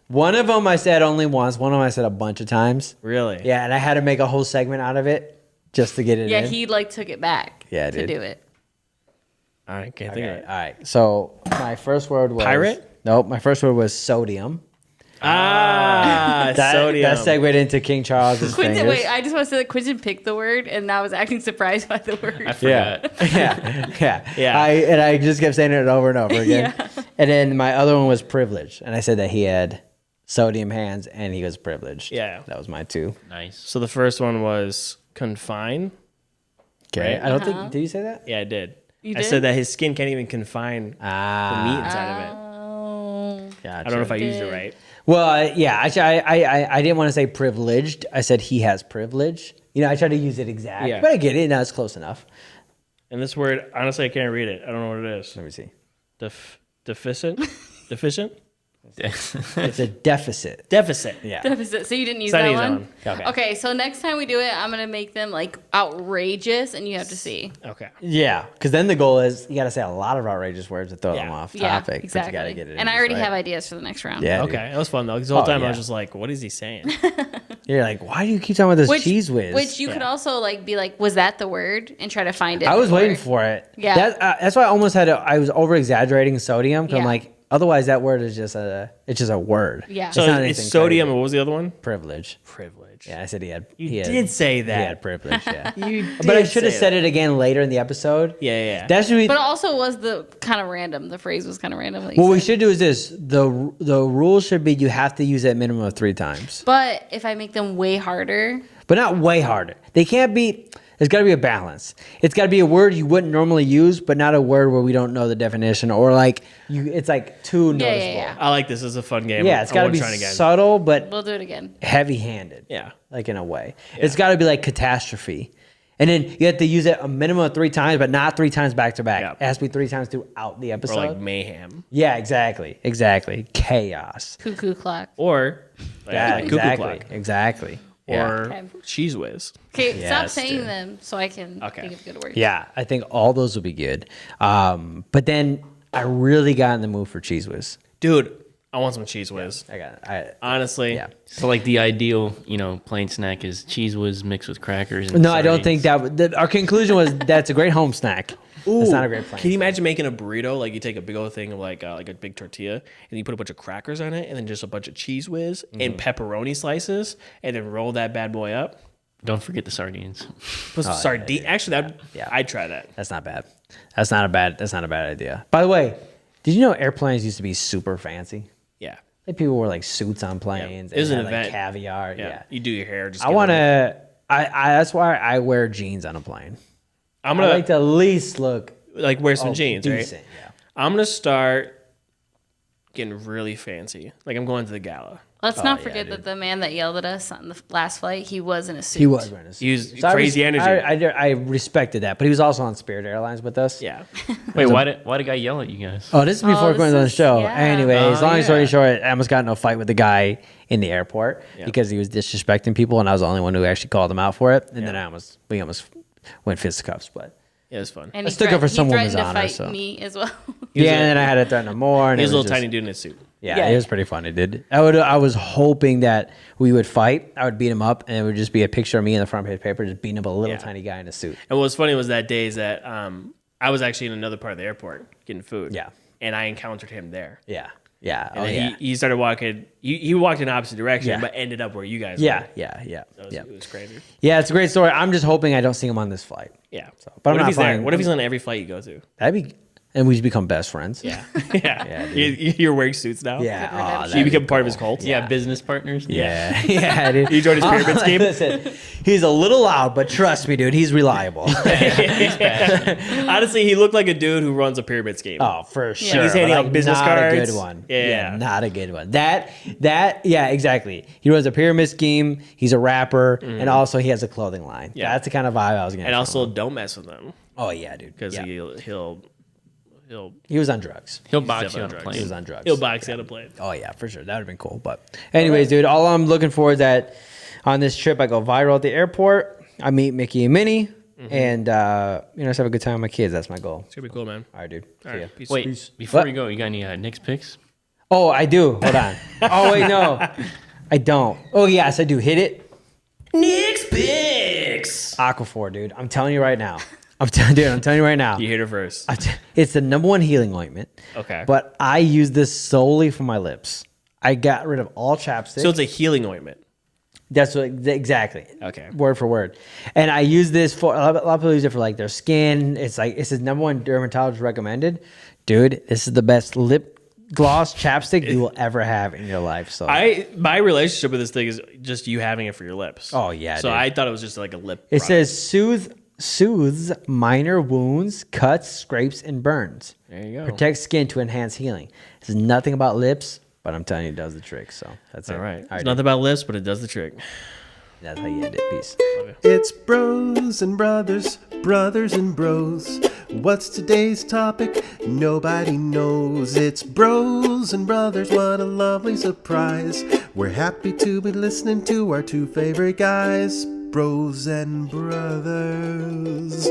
One of them I said only once. One of them I said a bunch of times. Really? Yeah, and I had to make a whole segment out of it just to get it Yeah, in. he like took it back. Yeah, to dude. do it. I can't think Okay. of All it. right. So my first word was Pirate? Nope. My first word was sodium. That, sodium. That segued into King Charles's Quentin, fingers. wait, I just want to say that Quentin picked the word, and I was acting surprised by the word. I forgot. Yeah. I just kept saying it over and over again. Yeah. And then my other one was privilege. And I said that he had sodium hands and he was privileged. Yeah. That was my 2. Nice. So the first one was confine. Okay. Right. I don't think, did you say that? Yeah, I did. You I did? said that his skin can't even confine the meat inside of it. Oh. Gotcha. I don't know if I used it did. right. Well, yeah, actually, I didn't want to say privileged. I said he has privilege. You know, I tried to use it exact, Yeah. but I get it. Now it's close enough. And this word, honestly, I can't read it. I don't know what it is. Let me see. Deficient? Deficient? It's a deficit. Deficit. Yeah. Deficit. So you didn't use So I that didn't use one? that one. Okay. Okay, so next time we do it, I'm gonna make them like outrageous, and you have to see. Okay. Yeah, because then the goal is you got to say a lot of outrageous words to throw them Yeah. off Yeah, topic. exactly. But you got to get it. and in I already just have right. ideas for the next round. Yeah. dude. Okay. That was fun, though. Because the whole Oh, time I yeah. was just like, what is he saying? You're like, why do you keep talking about this cheese whiz? Which you could also like be like, was that the word, and try to find it. I was before. waiting for it. Yeah. That's why I almost had. I was over exaggerating sodium. 'Cause I'm Yeah. like, Otherwise, that word is just a word. Yeah. So not it's anything sodium. crazy. And what was the other one? Privilege. Privilege. Yeah, I said he had. You he had, did say He that. had privilege. Yeah. You But I did should have say said that. it again later in the episode. Yeah. That should be. But it also was the kind of random. The phrase was kind of random. Like you What we said. should do is this: the rule should be you have to use it a minimum of 3 times, But if I make them way harder, but not way harder. They can't be. There's got to be a balance. It's got to be a word you wouldn't normally use, but not a word where we don't know the definition or like you. It's like too noticeable. yeah. I like this. This is a fun game. Yeah, it's I got to wanna be try it again. subtle but we'll do it again. heavy-handed. Yeah. Like in a way. It's got to be like catastrophe. And then you have to use it a minimum of 3 times, but not 3 times back to back. Yeah. It has to be 3 times throughout the Or episode. like mayhem. Yeah, exactly. Chaos. Cuckoo clock. Or Yeah, like cuckoo exactly. clock. Exactly. Yeah. Or Okay. cheese whiz. Okay, Yes, stop saying dude. them so I can Okay. think of good words. Yeah, I think all those would be good. But then I really got in the mood for Cheese Whiz. Dude, I want some cheese whiz. Honestly. Yeah. So like the ideal, plain snack is Cheese Whiz mixed with crackers. And No, I don't think sardines. our conclusion was that's a great home snack. It's not a great plan. Can you imagine making a burrito? Like you take a big old thing of like a big tortilla, and you put a bunch of crackers on it, and then just a bunch of cheese whiz and pepperoni slices, and then roll that bad boy up. Don't forget the sardines. Put some sardine. Actually, Yeah. I'd try that. That's not bad. That's not a bad idea. By the way, did you know airplanes used to be super fancy? Yeah. Like people wore like suits on planes. It was and an had, like, event. caviar. Yeah. Yeah. You do your hair. Just I want to. I that's why I wear jeans on a plane. I'm I gonna like to at least look wear some jeans, decent. right? Yeah. I'm gonna start getting really fancy. Like I'm going to the gala. Let's not yeah, forget dude. that the man that yelled at us on the last flight, he was in a suit. He was wearing a suit. He was So crazy energy. I respected that, but he was also on Spirit Airlines with us. Yeah. Wait, why did a guy yell at you guys? Oh, this is before this going on the is- show. yeah. Anyways, long story yeah. short, I almost got in a fight with the guy in the airport Yeah. because he was disrespecting people, and I was the only one who actually called him out for it. And then we almost went fisticuffs. But Yeah, it was fun. And I stuck up for some woman's he threatened honor, to fight so. me as well. yeah, and then I had to threaten him more. And He was it a little just- tiny dude in a suit. Yeah, it was pretty funny, dude. I was hoping that we would fight. I would beat him up, and it would just be a picture of me in the front page paper, just beating up a little Yeah. tiny guy in a suit. And what was funny was that day is that I was actually in another part of the airport getting food. Yeah. And I encountered him there. Yeah, yeah, And then he started walking. He walked in the opposite direction, Yeah. but ended up where you guys yeah, were. yeah, yeah, yeah. It was crazy. Yeah, it's a great story. I'm just hoping I don't see him on this flight. Yeah. but I'm what if not he's there? flying- What if he's on every flight you go to? That'd be, and we just become best friends. Yeah. Yeah. Yeah, dude. You're wearing suits now? Yeah. Good Oh, redemption. So you become part of his cult? Yeah, business partners. Yeah, yeah, dude. You joined his pyramid scheme? Listen, he's a little loud, but trust me, dude, he's reliable. Honestly, he looked like a dude who runs a pyramid scheme. Oh, for sure. He's handing but, out business not cards. a good one. Yeah. not a good one. That, yeah, exactly. He runs a pyramid scheme. He's a rapper, and also he has a clothing line. Yeah. That's the kind of vibe I was getting. And from also, him. don't mess with him oh yeah, dude. because Yeah. he'll He was on drugs. He'll box you on a definitely He was plane. on drugs. he'll box you on a plane. Oh yeah, for sure. That would have been cool. But anyways, dude, all I'm looking for is that on this trip I go viral at the airport. I meet Mickey and Minnie, and just have a good time with my kids. That's my goal. It's gonna be cool, man. All right, dude. See All ya. right, peace. Wait, before What? we go, you got any Knicks picks? Oh, I do. Hold on. Oh wait, no, I don't. Oh yes, I do. Hit it. Nick's picks. Aquaphor, dude. I'm telling you right now. I'm telling you right now. You hit her first. It's the #1 healing ointment. Okay. But I use this solely for my lips. I got rid of all chapstick. So it's a healing ointment. That's what exactly. Okay. Word for word. And I use this for a lot of people use it for like their skin. It's like it's his #1 dermatologist recommended. Dude, this is the best lip gloss chapstick you will ever have in your life. So My relationship with this thing is just you having it for your lips. Oh, yeah, So dude. I thought it was just like a lip. it product. says soothes minor wounds, cuts, scrapes, and burns. There you go. Protects skin to enhance healing. This is nothing about lips, but I'm telling you, it does the trick. So that's it. All right. All It's right, nothing about lips, but it does the trick. that's how you end it. Peace. It's bros and brothers, brothers and bros. What's today's topic? Nobody knows. It's bros and brothers, what a lovely surprise. We're happy to be listening to our 2 favorite guys, bros and brothers.